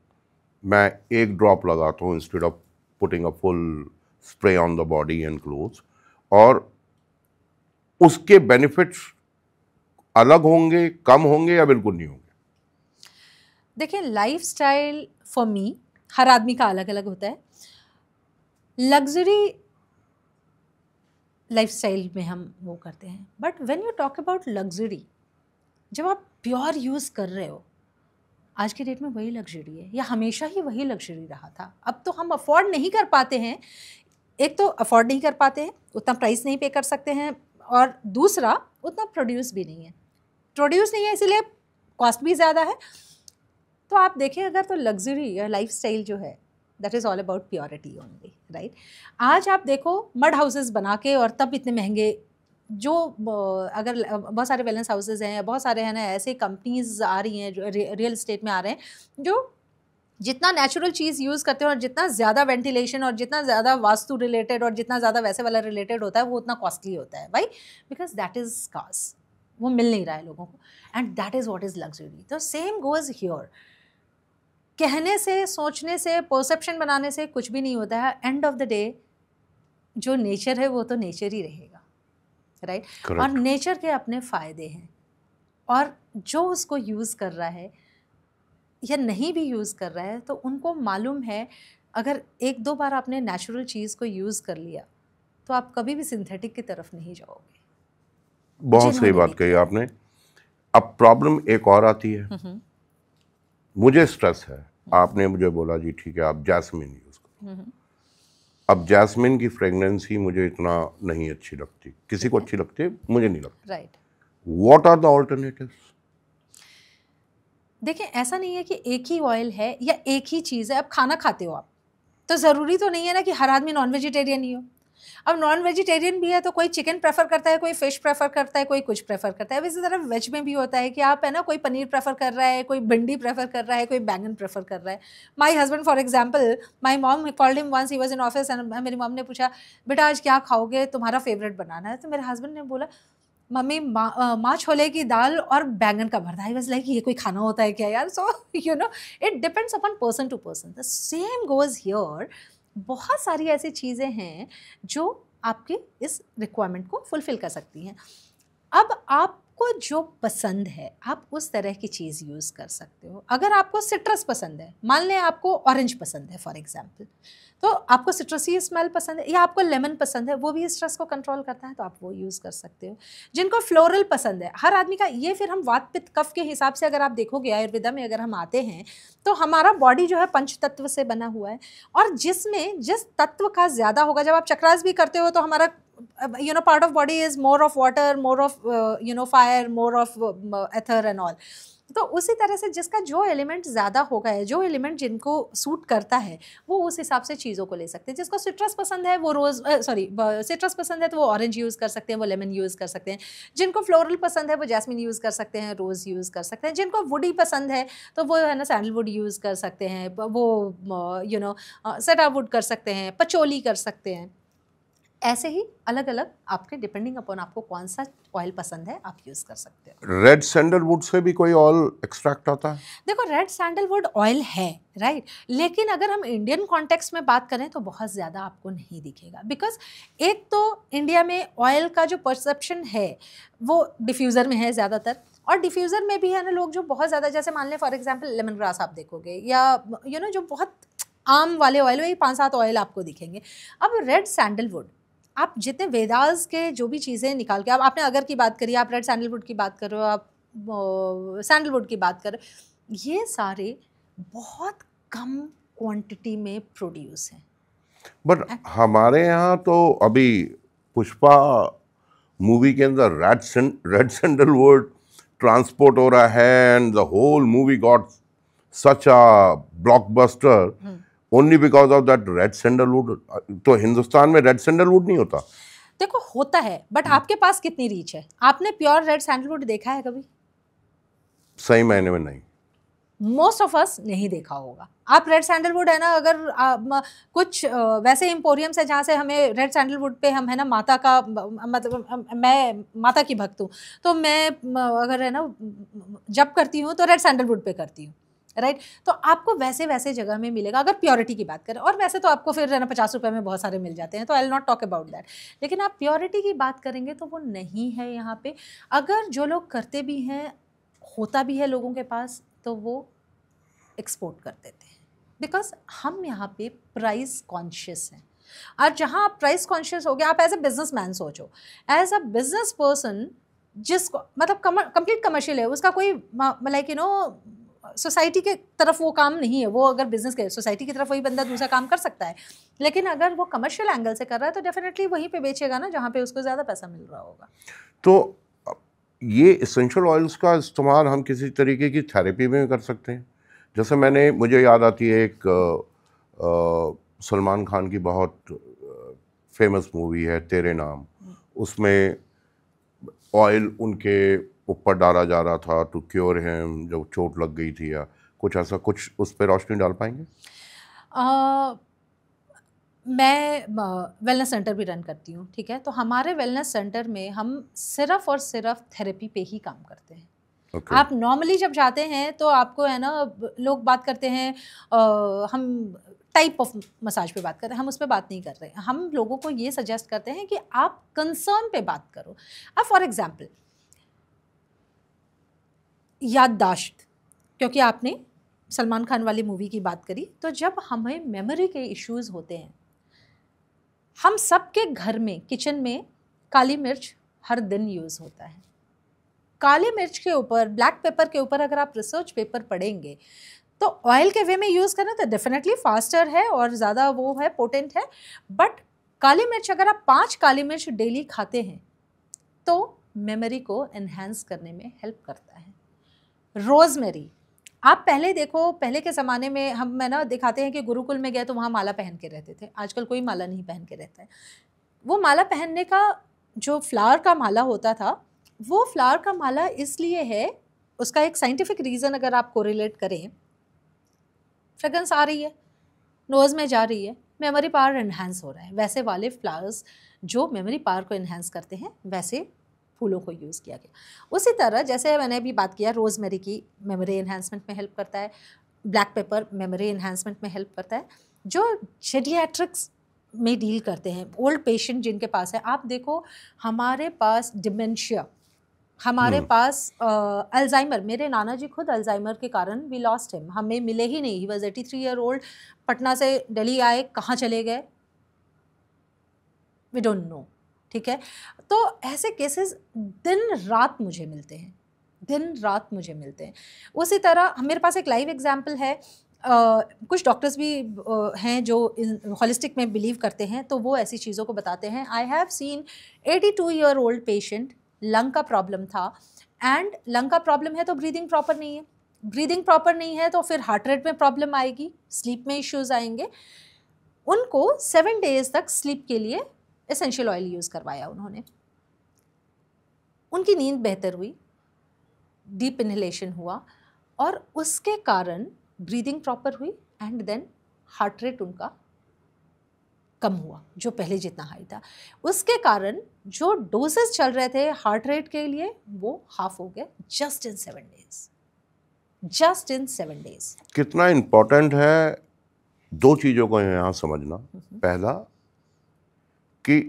मैं एक ड्रॉप लगाता हूँ instead of putting a full spray on the body and clothes, और उसके बेनिफिट्स अलग होंगे, कम होंगे, या बिल्कुल नहीं होंगे?
देखिए, लाइफस्टाइल फॉर मी हर आदमी का अलग अलग होता है। लग्जरी लाइफस्टाइल में हम वो करते हैं, but when you talk about luxury, जब आप प्योर यूज़ कर रहे हो, आज की डेट में वही लग्जरी है, या हमेशा ही वही लग्जरी रहा था। अब तो हम अफोर्ड नहीं कर पाते हैं, एक तो अफोर्ड नहीं कर पाते हैं, उतना प्राइस नहीं पे कर सकते हैं, और दूसरा उतना प्रोड्यूस भी नहीं है, इसीलिए कॉस्ट भी ज़्यादा है। तो आप देखें अगर, तो लग्जरी या लाइफस्टाइल जो है, that is all about purity only, right. आज आप देखो मड हाउसेस बना के, और तब इतने महंगे, जो अगर बहुत सारे वेलनेस हाउसेज हैं, बहुत सारे हैं ना ऐसे कंपनीज आ रही हैं जो रियल एस्टेट में आ रहे हैं, जो जितना नेचुरल चीज़ यूज़ करते हैं और जितना ज़्यादा वेंटिलेशन और जितना ज़्यादा वास्तु रिलेटेड और जितना ज़्यादा वैसे वाला रिलेटेड होता है, वो उतना कॉस्टली होता है। Why? Because that is scarce, वो मिल नहीं रहा है लोगों को, and that is what is luxury. So same goes here. कहने से, सोचने से, परसेप्शन बनाने से कुछ भी नहीं होता है। एंड ऑफ द डे जो नेचर है वो तो नेचर ही रहेगा, राइट। और नेचर के अपने फ़ायदे हैं, और जो उसको यूज़ कर रहा है या नहीं भी यूज़ कर रहा है, तो उनको मालूम है, अगर एक दो बार आपने नेचुरल चीज़ को यूज़ कर लिया तो आप कभी भी सिंथेटिक की तरफ नहीं जाओगे।
बहुत सही बात कही आपने। अब प्रॉब्लम एक और आती है, मुझे स्ट्रेस है, आपने मुझे बोला जी ठीक है आप जैस्मिन यूज़ करो। अब जैस्मिन की फ्रेगनेंस ही मुझे इतना नहीं अच्छी लगती, किसी को अच्छी लगती है, मुझे नहीं लगती,
right.
What are the alternatives?
देखिए, ऐसा नहीं है कि एक ही ऑयल है या एक ही चीज़ है। अब खाना खाते हो आप, तो ज़रूरी तो नहीं है ना कि हर आदमी नॉन वेजिटेरियन ही हो। अब नॉन वेजिटेरियन भी है तो कोई चिकन प्रेफर करता है, कोई फिश प्रेफर करता है, कोई कुछ प्रेफर करता है। इसी तरह वेज में भी होता है कि आप है ना, कोई पनीर प्रेफर कर रहा है, कोई भिंडी प्रेफर कर रहा है, कोई बैंगन प्रेफर कर रहा है। My husband for example, my mom called him once, he was in office, and मेरी मॉम ने पूछा, बेटा आज क्या खाओगे, तुम्हारा फेवरेट बनाना है। तो मेरे हस्बैंड ने बोला, मम्मी माँ छोले की दाल और बैंगन का भरता। आई वाज लाइक, ये कोई खाना होता है क्या यार? So you know, it depends upon person to person. The same goes here. बहुत सारी ऐसी चीज़ें हैं जो आपके इस रिक्वायरमेंट को फुलफिल कर सकती हैं। अब आपको जो पसंद है, आप उस तरह की चीज़ यूज़ कर सकते हो। अगर आपको सिट्रस पसंद है, मान लें आपको ऑरेंज पसंद है फॉर एग्जांपल, तो आपको सिट्रसी स्मेल पसंद है, या आपको लेमन पसंद है, वो भी स्ट्रेस को कंट्रोल करता है, तो आप वो यूज़ कर सकते हो। जिनको फ्लोरल पसंद है, हर आदमी का ये, फिर हम वात पित्त कफ के हिसाब से अगर आप देखोगे, आयुर्वेदा में अगर हम आते हैं, तो हमारा बॉडी जो है पंच तत्व से बना हुआ है, और जिसमें जिस तत्व का ज़्यादा होगा, जब आप चक्रास भी करते हो तो हमारा part of body is more of water, more of fire, more of ether and all. तो उसी तरह से जिसका जो एलिमेंट ज़्यादा होगा है, जो एलिमेंट जिनको सूट करता है, वो उस हिसाब से चीज़ों को ले सकते हैं। जिसको सिट्रस पसंद है वो सिट्रस पसंद है तो वो ऑरेंज यूज़ कर सकते हैं, वो लेमन यूज़ कर सकते हैं। जिनको फ्लोरल पसंद है वो जैस्मिन यूज़ कर सकते हैं, रोज़ यूज़ कर सकते हैं। जिनको वुडी पसंद है तो वो है ना सैंडलवुड यूज़ कर सकते हैं, वो सेडावुड कर सकते हैं, पचोली कर सकते हैं। ऐसे ही अलग अलग आपके डिपेंडिंग अपॉन आपको कौन सा ऑयल पसंद है आप यूज़ कर सकते हो।
रेड सैंडलवुड से भी कोई ऑयल एक्सट्रैक्ट होता है?
देखो, रेड सैंडलवुड ऑयल है, राइट, लेकिन अगर हम इंडियन कॉन्टेक्स्ट में बात करें तो बहुत ज़्यादा आपको नहीं दिखेगा। बिकॉज एक तो इंडिया में ऑयल का जो परसेप्शन है वो डिफ्यूज़र में है ज़्यादातर, और डिफ्यूज़र में भी है ना लोग जो बहुत ज़्यादा, जैसे मान लें फॉर एग्जाम्पल लेमन ग्रास आप देखोगे, या जो बहुत आम वाले ऑयल, वही 5-7 ऑयल आपको दिखेंगे। अब रेड सैंडलवुड, आप जितने वेदास के जो भी चीज़ें निकाल के, आपने अगर की बात करी, आप रेड सैंडलवुड की बात कर रहे हो, आप सैंडलवुड की बात कर रहे हो, ये सारे बहुत कम क्वांटिटी में प्रोड्यूस हैं।
बट हमारे यहाँ तो अभी पुष्पा मूवी के अंदर रेड सैंडलवुड ट्रांसपोर्ट हो रहा है and the whole movie got such a blockbuster only because of that red sandalwood. तो हिंदुस्तान में रेड सैंडलवुड नहीं होता?
देखो होता है, बट आपके पास कितनी रीच है? आपने प्योर रेड सैंडलवुड देखा है कभी?
सही मायने में नहीं।
मोस्ट ऑफ अस नहीं देखा होगा। आप रेड सैंडलवुड है ना, अगर कुछ वैसे एम्पोरियम्स है जहाँ से हमें रेड सैंडलवुड पे हम है ना माता का मतलब मैं माता की भक्त हूँ, तो मैं अगर है ना जब करती हूँ तो रेड सैंडलवुड पे करती हूँ, राइट। तो आपको वैसे वैसे जगह में मिलेगा अगर प्योरिटी की बात करें, और वैसे तो आपको फिर है ना 50 रुपये में बहुत सारे मिल जाते हैं, तो I will not talk about that. लेकिन आप प्योरिटी की बात करेंगे तो वो नहीं है यहाँ पे। अगर जो लोग करते भी हैं, होता भी है लोगों के पास, तो वो एक्सपोर्ट कर देते हैं, बिकॉज हम यहाँ पे प्राइस कॉन्शियस हैं। और जहाँ आप प्राइस कॉन्शियस हो गए, आप एज अ बिजनेस मैन सोचो, एज अ बिजनेस पर्सन जिसको मतलब कंप्लीट कमर्शियल है, उसका कोई लाइक यू नो सोसाइटी के तरफ वो काम नहीं है। वो अगर बिजनेस के सोसाइटी की तरफ वही बंदा दूसरा काम कर सकता है, लेकिन अगर वो कमर्शियल एंगल से कर रहा है तो डेफिनेटली वहीं पे बेचेगा ना जहाँ पे उसको ज़्यादा पैसा मिल रहा होगा।
तो ये एसेंशियल ऑयल्स का इस्तेमाल हम किसी तरीके की थेरेपी में कर सकते हैं। जैसे मुझे याद आती है एक सलमान खान की बहुत फेमस मूवी है तेरे नाम, उसमें ऑयल उनके ऊपर डाला जा रहा था टू क्योर हिम जब चोट लग गई थी, या कुछ ऐसा, कुछ उस पर रोशनी डाल पाएंगे?
मैं वेलनेस सेंटर भी रन करती हूँ, ठीक है। तो हमारे वेलनेस सेंटर में हम सिर्फ और सिर्फ थेरेपी पे ही काम करते हैं।
Okay.
आप नॉर्मली जब जाते हैं तो आपको है ना लोग बात करते हैं, हम टाइप ऑफ मसाज पे बात करते हैं, हम उस पर बात नहीं कर रहे हैं। हम लोगों को ये सजेस्ट करते हैं कि आप कंसर्न पे बात करो। अब फॉर एग्जांपल याददाश्त, क्योंकि आपने सलमान खान वाली मूवी की बात करी, तो जब हमें मेमोरी के इश्यूज होते हैं, हम सबके घर में किचन में काली मिर्च हर दिन यूज़ होता है। काली मिर्च के ऊपर, ब्लैक पेपर के ऊपर अगर आप रिसर्च पेपर पढ़ेंगे तो ऑयल के वे में यूज़ करना तो डेफिनेटली फास्टर है और ज़्यादा वो है, पोटेंट है। बट काली मिर्च अगर आप 5 काली मिर्च डेली खाते हैं तो मेमोरी को एनहांस करने में हेल्प करता है। रोज़मेरी, आप पहले देखो, पहले के ज़माने में हम है ना दिखाते हैं कि गुरुकुल में गए तो वहाँ माला पहन के रहते थे। आजकल कोई माला नहीं पहन के रहता है। वो माला पहनने का जो फ्लावर का माला होता था, वो फ्लावर का माला इसलिए है, उसका एक साइंटिफिक रीज़न अगर आप कोरिलेट करें, फ्रेगरेंस आ रही है, नोज़ में जा रही है, मेमोरी पावर एनहांस हो रहा है। वैसे वाले फ्लावर्स जो मेमोरी पावर को एनहांस करते हैं, वैसे फूलों को यूज़ किया गया। उसी तरह जैसे मैंने अभी बात किया, रोज़मेरी की मेमोरी एनहांसमेंट में हेल्प करता है, ब्लैक पेपर मेमोरी एनहांसमेंट में हेल्प करता है। जो जेरियाट्रिक्स में डील करते हैं, ओल्ड पेशेंट जिनके पास है, आप देखो हमारे पास डिमेंशिया, हमारे पास अल्जाइमर, मेरे नाना जी खुद अल्जाइमर के कारण वी लॉस्ट हिम, हमें मिले ही नहीं। He was 83 year old, Patna से दिल्ली आए, कहाँ चले गए वी डोंट नो, ठीक है। तो ऐसे केसेस दिन रात मुझे मिलते हैं, दिन रात मुझे मिलते हैं। उसी तरह मेरे पास एक लाइव एग्जाम्पल है, कुछ डॉक्टर्स भी हैं जो हॉलिस्टिक में बिलीव करते हैं, तो वो ऐसी चीज़ों को बताते हैं। I have seen 82 year old patient, lung का प्रॉब्लम था, एंड लंग का प्रॉब्लम है तो ब्रीदिंग प्रॉपर नहीं है, ब्रीदिंग प्रॉपर नहीं है तो फिर हार्ट रेट में प्रॉब्लम आएगी, स्लीप में इश्यूज आएंगे। उनको 7 डेज तक स्लीप के लिए एसेंशियल ऑयल यूज़ करवाया उन्होंने, उनकी नींद बेहतर हुई, डीप इनहेलेशन हुआ, और उसके कारण ब्रीदिंग प्रॉपर हुई, एंड देन हार्ट रेट उनका कम हुआ जो पहले जितना हाई था। उसके कारण जो डोजेस चल रहे थे हार्ट रेट के लिए वो हाफ हो गए just in 7 days, just in 7 days.
कितना इम्पोर्टेंट है 2 चीज़ों को यहाँ समझना। पहला कि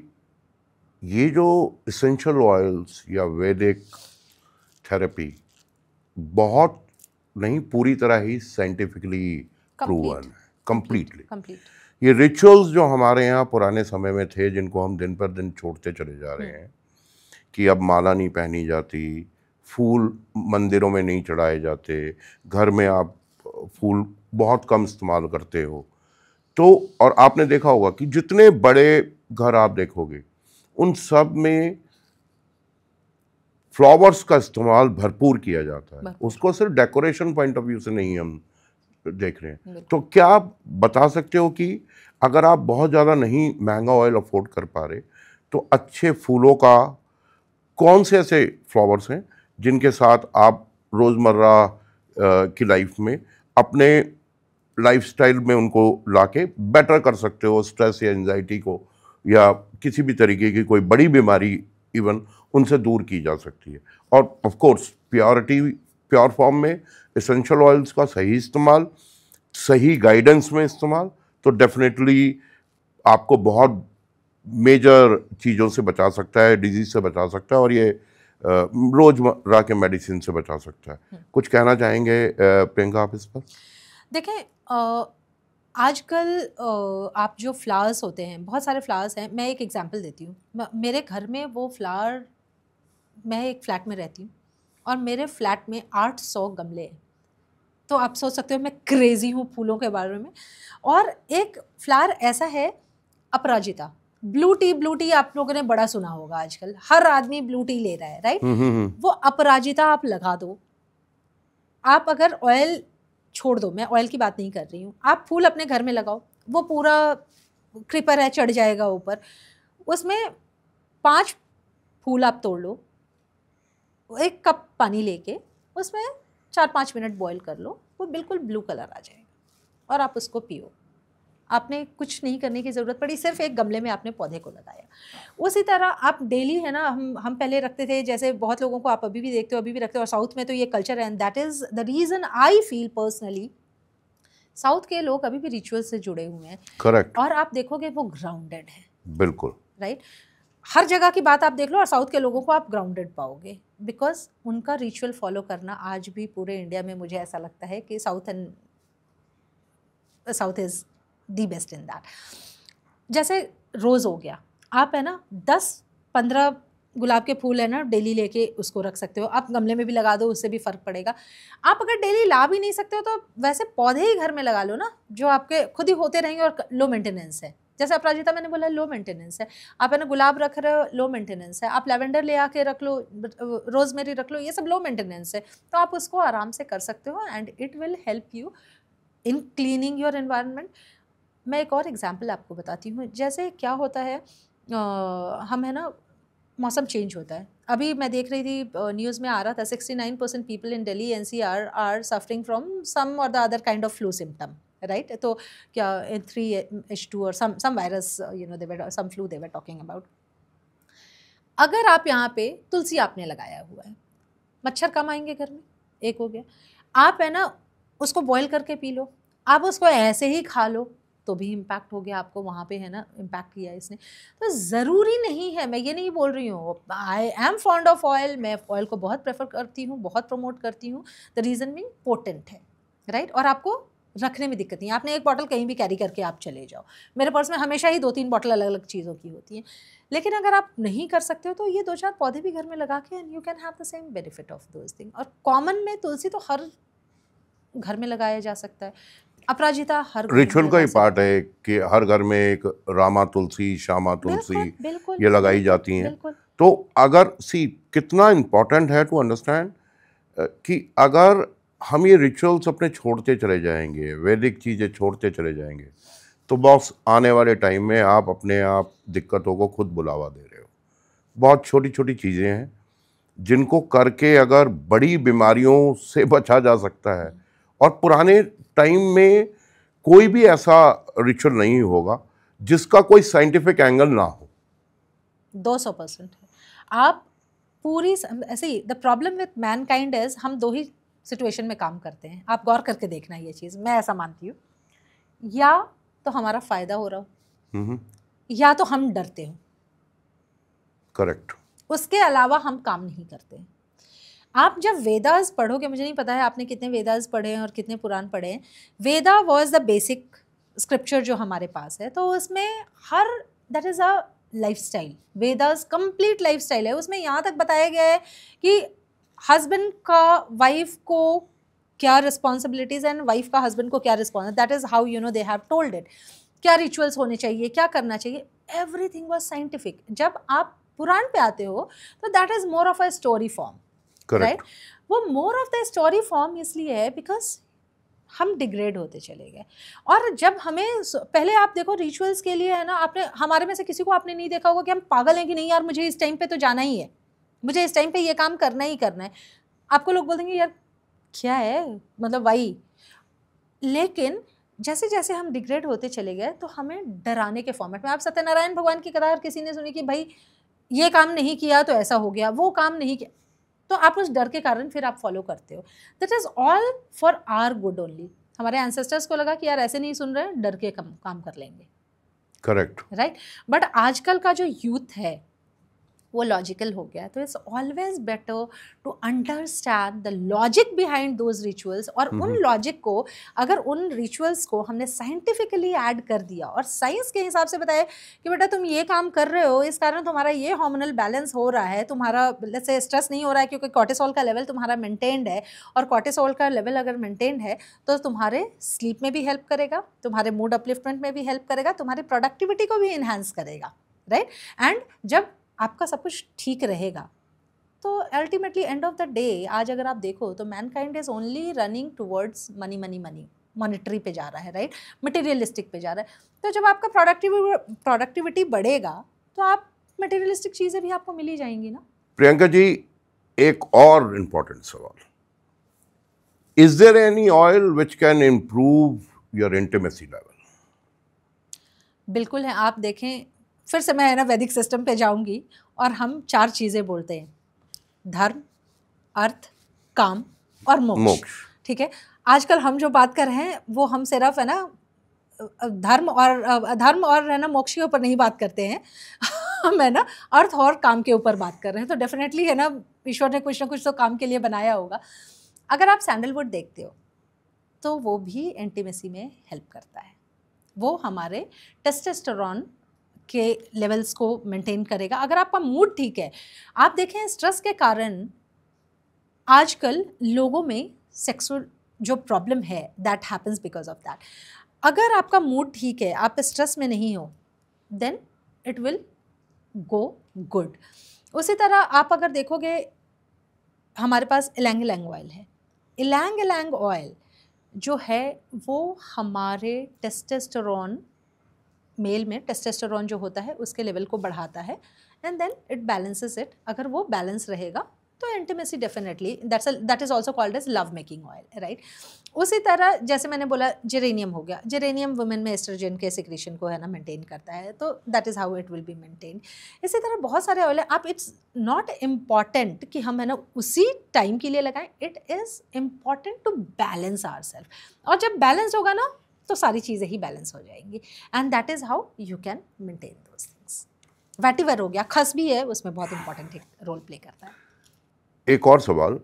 ये जो एसेंशियल ऑयल्स या वैदिक थेरेपी बहुत नहीं, पूरी तरह ही साइंटिफिकली प्रूवन है, कंप्लीटली। ये रिचुअल्स जो हमारे यहाँ पुराने समय में थे, जिनको हम दिन पर दिन छोड़ते चले जा रहे हैं, कि अब माला नहीं पहनी जाती, फूल मंदिरों में नहीं चढ़ाए जाते, घर में आप फूल बहुत कम इस्तेमाल करते हो। तो और आपने देखा होगा कि जितने बड़े घर आप देखोगे उन सब में फ्लावर्स का इस्तेमाल भरपूर किया जाता है, उसको सिर्फ डेकोरेशन पॉइंट ऑफ व्यू से नहीं हम देख रहे हैं। तो क्या आप बता सकते हो कि अगर आप बहुत ज़्यादा नहीं महंगा ऑयल अफोर्ड कर पा रहे तो अच्छे फूलों का कौन से ऐसे फ्लावर्स हैं जिनके साथ आप रोज़मर्रा की लाइफ में अपने लाइफस्टाइल में उनको लाके बेटर कर सकते हो, स्ट्रेस या एंजाइटी को या किसी भी तरीके की कोई बड़ी बीमारी इवन उनसे दूर की जा सकती है। और ऑफ कोर्स प्योर फॉर्म में एसेंशियल ऑयल्स का सही इस्तेमाल, सही गाइडेंस में इस्तेमाल तो डेफिनेटली आपको बहुत मेजर चीज़ों से बचा सकता है, डिजीज से बचा सकता है और ये रोजमर्रा के मेडिसिन से बचा सकता है। कुछ कहना चाहेंगे प्रियंका आप इस पर?
देखें, आजकल आप जो फ्लावर्स होते हैं, बहुत सारे फ्लावर्स हैं। मैं एक एग्जांपल देती हूँ। मेरे घर में वो फ्लावर, मैं एक फ़्लैट में रहती हूँ और मेरे फ्लैट में 800 गमले हैं। तो आप सोच सकते हो मैं क्रेज़ी हूँ फूलों के बारे में। और एक फ्लावर ऐसा है अपराजिता, ब्लू टी आप लोगों ने बड़ा सुना होगा, आजकल हर आदमी ब्लू टी ले रहा है, राइट? वो अपराजिता आप लगा दो, आप अगर ऑयल छोड़ दो, मैं ऑयल की बात नहीं कर रही हूँ, आप फूल अपने घर में लगाओ, वो पूरा क्रीपर है चढ़ जाएगा ऊपर। उसमें 5 फूल आप तोड़ लो, 1 कप पानी लेके उसमें 4-5 मिनट बॉईल कर लो, वो बिल्कुल ब्लू कलर आ जाएगा और आप उसको पियो। आपने कुछ नहीं करने की ज़रूरत पड़ी, सिर्फ एक गमले में आपने पौधे को लगाया। उसी तरह आप डेली, है ना, हम पहले रखते थे, जैसे बहुत लोगों को आप अभी भी देखते हो, अभी भी रखते हो, और साउथ में तो ये कल्चर है, and that is the reason I feel personally south के लोग अभी भी रिचुअल से जुड़े हुए हैं।
करेक्ट।
और आप देखोगे वो ग्राउंडेड है,
बिल्कुल,
राइट? हर जगह की बात आप देख लो और साउथ के लोगों को आप ग्राउंडेड पाओगे, बिकॉज उनका रिचुअल फॉलो करना आज भी पूरे इंडिया में मुझे ऐसा लगता है कि south is the best in that. जैसे रोज़ हो गया, आप, है ना, 10-15 गुलाब के फूल है ना डेली लेके उसको रख सकते हो, आप गमले में भी लगा दो, उससे भी फ़र्क पड़ेगा। आप अगर डेली ला भी नहीं सकते हो तो वैसे पौधे ही घर में लगा लो ना, जो आपके खुद ही होते रहेंगे और लो मेंटेनेंस है। जैसे अपराजिता मैंने बोला लो मेंटेनेंस है, आप, है ना, गुलाब रख रहे हो, लो मेंटेनेंस है, आप लेवेंडर ले आके रख लो, रोज़मेरी रख लो, ये सब लो मेंटेनेंस है। तो आप उसको आराम से कर सकते हो and it will help you in cleaning your environment. मैं एक और एग्जांपल आपको बताती हूँ। जैसे क्या होता है, हम, है ना, मौसम चेंज होता है। अभी मैं देख रही थी, न्यूज़ में आ रहा था 69% people in Delhi NCR are suffering from some और the other kind of flu symptom, right? तो क्या 3H2 और some virus, you know, they were some flu they were talking about. अगर आप यहाँ पे तुलसी आपने लगाया हुआ है, मच्छर कम आएंगे घर में, एक हो गया। आप, है ना, उसको बॉईल करके पी लो, आप उसको ऐसे ही खा लो तो भी इम्पैक्ट हो गया आपको, वहाँ पे, है ना, इम्पैक्ट किया इसने। तो ज़रूरी नहीं है, मैं ये नहीं बोल रही हूँ, I am fond of oil, मैं ऑयल को बहुत प्रेफर करती हूँ, बहुत प्रमोट करती हूँ। द रीज़न मीन पोटेंट है, राइट? और आपको रखने में दिक्कत नहीं है, आपने एक बॉटल कहीं भी कैरी करके आप चले जाओ। मेरे पर्स में हमेशा ही 2-3 बॉटल अलग अलग चीज़ों की होती हैं। लेकिन अगर आप नहीं कर सकते हो तो ये 2-4 पौधे भी घर में लगा के and you can have the same benefit of those thing. और कॉमन में तुलसी तो हर घर में लगाया जा सकता है, अपराजिता हर घर
रिचुअल
में
का ही
लगा
पार्ट है कि हर घर में एक रामा तुलसी, श्यामा तुलसी
बिल्कुल,
ये लगाई जाती हैं।
बिल्कुल।
तो अगर कितना इम्पोर्टेंट है टू अंडरस्टैंड कि अगर हम ये रिचुअल्स अपने छोड़ते चले जाएंगे, वैदिक चीज़ें छोड़ते चले जाएंगे, तो बॉस आने वाले टाइम में आप अपने आप दिक्कतों को खुद बुलावा दे रहे हो। बहुत छोटी छोटी चीज़ें हैं जिनको करके अगर बड़ी बीमारियों से बचा जा सकता है। और पुराने टाइम में कोई भी ऐसा रिचुअल नहीं होगा जिसका कोई साइंटिफिक एंगल ना हो।
200% है। आप पूरी ऐसे ही, the problem with mankind is हम 2 ही सिचुएशन में काम करते हैं। आप गौर करके देखना ये चीज़, मैं ऐसा मानती हूँ, या तो हमारा फ़ायदा हो रहा हो या तो हम डरते हो।
करेक्ट।
उसके अलावा हम काम नहीं करते हैं। आप जब वेदास पढ़ोगे, मुझे नहीं पता है आपने कितने वेदास पढ़े हैं और कितने पुराण पढ़े हैं। Veda was the basic scripture जो हमारे पास है, तो उसमें हर, that is a lifestyle. Vedas complete lifestyle है। उसमें यहाँ तक बताया गया है कि हस्बैंड का वाइफ को क्या रिस्पॉन्सिबिलिटीज एंड वाइफ का हस्बैंड को क्या response, that is how you know they have told it. क्या रिचुअल्स होने चाहिए, क्या करना चाहिए, एवरीथिंग वाज साइंटिफिक। जब आप पुराण पे आते हो तो that is more of a story form, right. वो more of the story form इसलिए है बिकॉज हम डिग्रेड होते चले गए। और जब हमें पहले आप देखो रिचुअल्स के लिए है ना, आपने हमारे में से किसी को आपने नहीं देखा होगा कि हम पागल हैं कि नहीं यार मुझे इस टाइम पे तो जाना ही है, मुझे इस टाइम पे ये काम करना ही करना है। आपको लोग बोल देंगे यार क्या है, मतलब वही। लेकिन जैसे जैसे हम डिग्रेड होते चले गए तो हमें डराने के फॉर्मेट में, आप सत्यनारायण भगवान की कथा किसी ने सुनी कि भाई ये काम नहीं किया तो ऐसा हो गया, वो काम नहीं किया, तो आप उस डर के कारण फिर आप फॉलो करते हो। That is all for our good only. हमारे एंसेस्टर्स को लगा कि यार ऐसे नहीं सुन रहे, डर के काम कर लेंगे,
करेक्ट,
राइट। बट आजकल का जो यूथ है वो लॉजिकल हो गया, तो it's always better to understand the logic behind those rituals. और उन लॉजिक को, अगर उन रिचुअल्स को हमने साइंटिफिकली ऐड कर दिया और साइंस के हिसाब से बताया कि बेटा तुम ये काम कर रहे हो, इस कारण तुम्हारा ये हार्मोनल बैलेंस हो रहा है, तुम्हारा लेट्स से स्ट्रेस नहीं हो रहा है क्योंकि कॉर्टिसोल का लेवल तुम्हारा मेंटेन्ड है, और कॉर्टिसोल का लेवल अगर मेंटेन्ड है तो तुम्हारे स्लीप में भी हेल्प करेगा, तुम्हारे मूड अपलिफ्टमेंट में भी हेल्प करेगा, तुम्हारी प्रोडक्टिविटी को भी इन्हांस करेगा, राइट। एंड जब आपका सब कुछ ठीक रहेगा तो ultimately end of the day, आज अगर आप देखो तो Mankind is only running towards money money money, monetary पे जा रहा है, राइट, मटेरियलिस्टिक पे जा रहा है। तो जब आपका प्रोडक्टिविटी बढ़ेगा तो आप मटेरियलिस्टिक चीज़ें भी आपको मिल ही जाएंगी ना।
प्रियंका जी, एक और इम्पोर्टेंट सवाल, is there any oil which can improve your intimacy level?
बिल्कुल है। आप देखें, फिर से मैं है ना वैदिक सिस्टम पे जाऊंगी और हम 4 चीज़ें बोलते हैं, धर्म, अर्थ, काम और मोक्ष, ठीक है। आजकल हम जो बात कर रहे हैं वो हम सिर्फ है ना धर्म और है ना मोक्ष के ऊपर नहीं बात करते हैं हम है ना अर्थ और काम के ऊपर बात कर रहे हैं। तो डेफिनेटली है ना ईश्वर ने कुछ ना कुछ तो काम के लिए बनाया होगा। अगर आप सैंडलवुड देखते हो तो वो भी इंटीमेसी में हेल्प करता है, वो हमारे टेस्टोस्टेरोन के लेवल्स को मेंटेन करेगा। अगर आपका मूड ठीक है, आप देखें स्ट्रेस के कारण आजकल लोगों में सेक्सुअल जो प्रॉब्लम है that happens because of that. अगर आपका मूड ठीक है, आप स्ट्रेस में नहीं हो, then it will go good. उसी तरह आप अगर देखोगे हमारे पास इलैंग इलैंग ऑयल है। इलैंग इलैंग ऑयल जो है वो हमारे टेस्टोस्टेरोन, मेल में टेस्टोस्टेरोन जो होता है उसके लेवल को बढ़ाता है and then it balances it. अगर वो बैलेंस रहेगा तो intimacy definitely that is also called as love making oil, right. उसी तरह जैसे मैंने बोला जेरेनियम हो गया, जेरेनियम वुमेन में एस्ट्रोजन के सिक्रेशन को है ना मेंटेन करता है, तो that is how it will be maintain. इसी तरह बहुत सारे ऑयल हैं। आप, इट्स नॉट इम्पॉर्टेंट कि हम है ना उसी टाइम के लिए लगाएं, it is important to balance ourselves. और जब बैलेंस होगा ना तो सारी चीज़ें ही बैलेंस हो जाएंगी and that is how you can maintain those things. Vetiver हो गया, खस भी है, उसमें बहुत इंपॉर्टेंट रोल प्ले करता है। एक
और सवाल,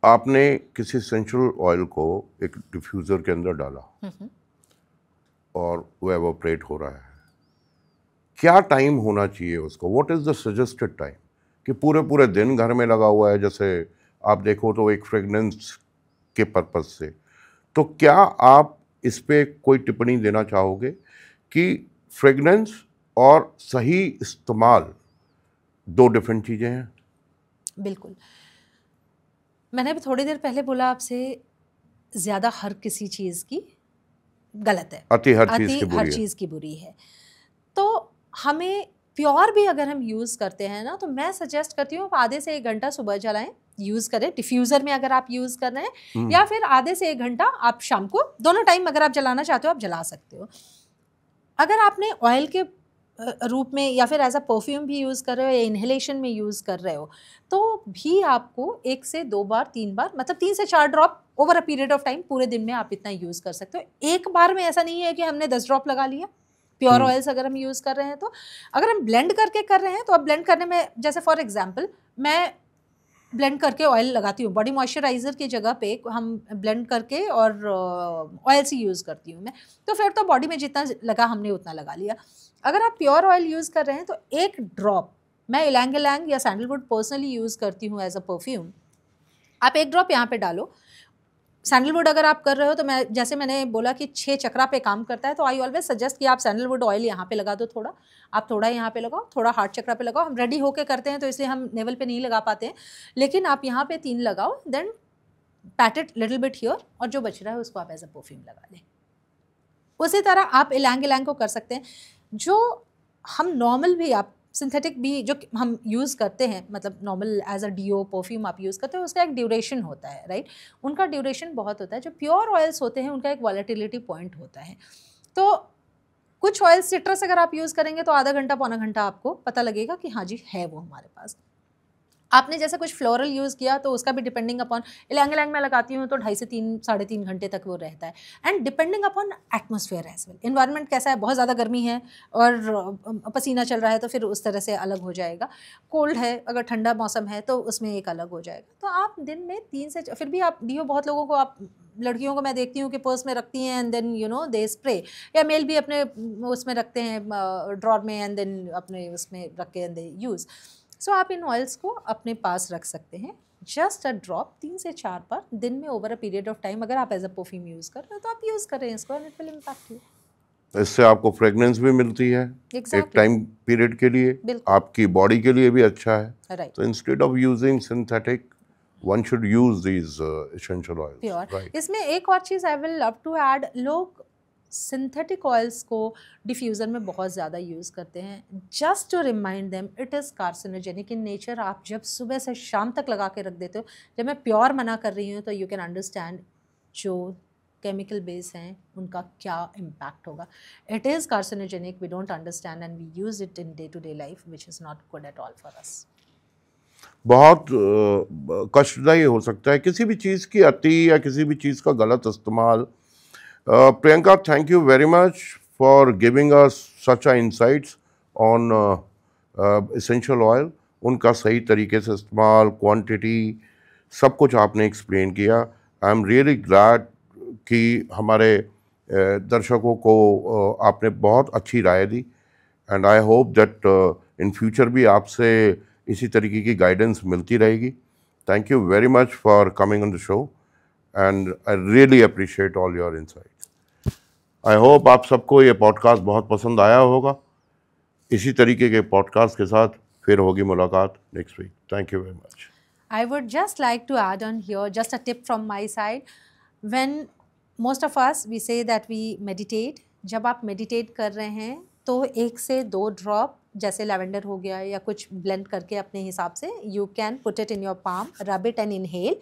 आपने किसी एसेंशियल ऑयल को एक डिफ्यूज़र के अंदर डाला और वो एवोपरेट हो रहा है, क्या टाइम होना चाहिए उसको? What is the suggested time? कि पूरे दिन घर में लगा हुआ है, जैसे आप देखो तो एक फ्रेगनेंस के पर्पज़ से, तो क्या आप इस पे कोई टिप्पणी देना चाहोगे कि फ्रेगनेंस और सही इस्तेमाल 2 डिफरेंट चीज़ें हैं?
बिल्कुल। मैंने अभी थोड़ी देर पहले बोला आपसे, ज़्यादा हर किसी चीज़ की गलत है,
अति हर
चीज़ की बुरी है। तो हमें प्योर भी अगर हम यूज़ करते हैं ना, तो मैं सजेस्ट करती हूँ आधे से 1 घंटा सुबह जलाएं, यूज़ करें डिफ्यूज़र में अगर आप यूज़ कर रहे हैं, या फिर आधे से 1 घंटा आप शाम को, दोनों टाइम अगर आप जलाना चाहते हो आप जला सकते हो। अगर आपने ऑयल के रूप में या फिर एज अ परफ्यूम भी यूज़ कर रहे हो या इन्हेलेशन में यूज़ कर रहे हो, तो भी आपको 1 से 2 बार 3 बार, मतलब 3 से 4 drop over a period of time, पूरे दिन में आप इतना यूज़ कर सकते हो। एक बार में ऐसा नहीं है कि हमने 10 ड्रॉप लगा लिया। प्योर ऑयल्स अगर हम यूज़ कर रहे हैं, तो अगर हम ब्लेंड करके कर रहे हैं तो अब ब्लेंड करने में, जैसे फॉर एग्जाम्पल मैं ब्लेंड करके ऑयल लगाती हूँ, बॉडी मॉइस्चराइज़र की जगह पे हम ब्लेंड करके और ऑयल से यूज़ करती हूँ मैं, तो फिर तो बॉडी में जितना लगा हमने उतना लगा लिया। अगर आप प्योर ऑयल यूज़ कर रहे हैं तो 1 ड्रॉप, मैं इलैंग इलैंग या सैंडलवुड पर्सनली यूज़ करती हूँ एज अ परफ्यूम, आप 1 ड्रॉप यहाँ पे डालो। सैंडलवुड अगर आप कर रहे हो तो मैं जैसे मैंने बोला कि 6 चक्रा पे काम करता है, तो आई ऑलवेज सजेस्ट कि आप सैंडलवुड ऑयल यहाँ पे लगा दो थोड़ा, आप थोड़ा यहाँ पे लगाओ, थोड़ा हार्ट चक्रा पे लगाओ। हम रेडी होके करते हैं तो इसलिए हम नेवल पे नहीं लगा पाते हैं, लेकिन आप यहाँ पे 3 लगाओ, then pat it little bit here, और जो बच रहा है उसको आप एज अ परफ्यूम लगा लें। उसी तरह आप इलांग इलांग को कर सकते हैं। जो हम नॉर्मल भी, आप सिंथेटिक भी जो हम यूज़ करते हैं, मतलब normal as a deo perfume आप यूज़ करते हो, उसका एक ड्यूरेशन होता है, राइट। उनका ड्यूरेशन बहुत होता है। जो प्योर ऑयल्स होते हैं उनका एक वॉलेटिलिटी पॉइंट होता है। तो कुछ ऑयल सिट्रस अगर आप यूज़ करेंगे तो आधा घंटा पौना घंटा आपको पता लगेगा कि हाँ जी है वो हमारे पास। आपने जैसे कुछ फ्लोरल यूज़ किया तो उसका भी डिपेंडिंग अपॉन, इलांग इलांग में लगाती हूँ तो 2.5 से 3 साढ़े 3 घंटे तक वो रहता है। And depending upon atmosphere as well, environment कैसा है, बहुत ज़्यादा गर्मी है और पसीना चल रहा है तो फिर उस तरह से अलग हो जाएगा। कोल्ड है, अगर ठंडा मौसम है तो उसमें एक अलग हो जाएगा। तो आप दिन में 3 से, फिर भी आप डीओ, बहुत लोगों को, आप लड़कियों को मैं देखती हूँ कि पर्स में रखती हैं and then you know they spray, या मेल भी अपने उसमें रखते हैं ड्रॉर में एंड देन अपने उसमें रख के एंड दे यूज़। सो आप इन ऑयल्स को अपने पास रख सकते हैं, जस्ट अ ड्रॉप 3 से 4 बार दिन में over a period of time. अगर आप एज अ परफ्यूम यूज़ कर रहे हो तो आप यूज़ करें इसको and it will impact you.
इससे आपको फ्रेगनेंस भी मिलती है एक टाइम पीरियड के लिए, आपकी बॉडी के लिए भी अच्छा है।
राइट।
तो instead of using synthetic, one should use these essential oils.
Pure. इसमें एक और चीज़ I will love to add, लोग सिंथेटिक ऑयल्स को डिफ्यूज़र में बहुत ज़्यादा यूज़ करते हैं। Just to remind them, it is carcinogenic in nature. आप जब सुबह से शाम तक लगा के रख देते हो, जब मैं प्योर मना कर रही हूँ तो यू कैन अंडरस्टैंड जो केमिकल बेस हैं उनका क्या इम्पैक्ट होगा। It is carcinogenic, we don't understand and we use it in day to day life, which is not good at all for us.
बहुत कष्टदायी हो सकता है किसी भी चीज़ की अति या किसी भी चीज़ का गलत इस्तेमाल। Priyanka, thank you very much for giving us such a insights on essential oil. उनका सही तरीके से इस्तेमाल, क्वांटिटी, सब कुछ आपने एक्सप्लेन किया। आई एम रियली ग्लैड कि हमारे दर्शकों को आपने बहुत अच्छी राय दी, and I hope that in future भी आपसे इसी तरीके की गाइडेंस मिलती रहेगी। Thank you very much for coming on the show, and I really appreciate all your insight. I hope आप सबको ये पॉडकास्ट बहुत पसंद आया होगा। इसी तरीके के पॉडकास्ट के साथ फिर होगी मुलाकात next week. Thank you very much.
I would just like to add on here just a tip from my side. When most of us we say that we meditate, जब आप meditate कर रहे हैं तो 1 से 2 ड्रॉप जैसे lavender हो गया या कुछ ब्लेंड करके अपने हिसाब से you can put it in your palm, rub it and inhale.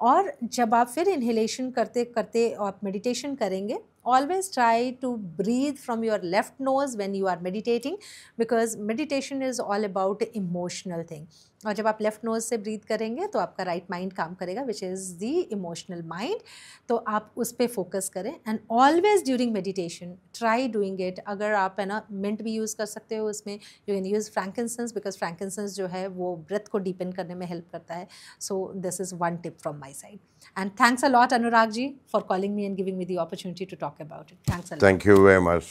और जब आप फिर इनहेलेशन करते करते आप मेडिटेशन करेंगे, always try to breathe from your left nose when you are meditating, because meditation is all about emotional thing. और जब आप लेफ्ट नोज से ब्रीथ करेंगे तो आपका राइट माइंड काम करेगा, which is the emotional mind. तो आप उस पर फोकस करें and always during meditation try doing it. अगर आप है ना मिंट भी यूज़ कर सकते हो उसमें, you can use frankincense, because frankincense जो है वो ब्रेथ को डीपन करने में हेल्प करता है। So this is one tip from my side, and thanks a lot Anurag ji for calling me and giving me the opportunity to talk about it. Thanks a lot.
Thank you very much.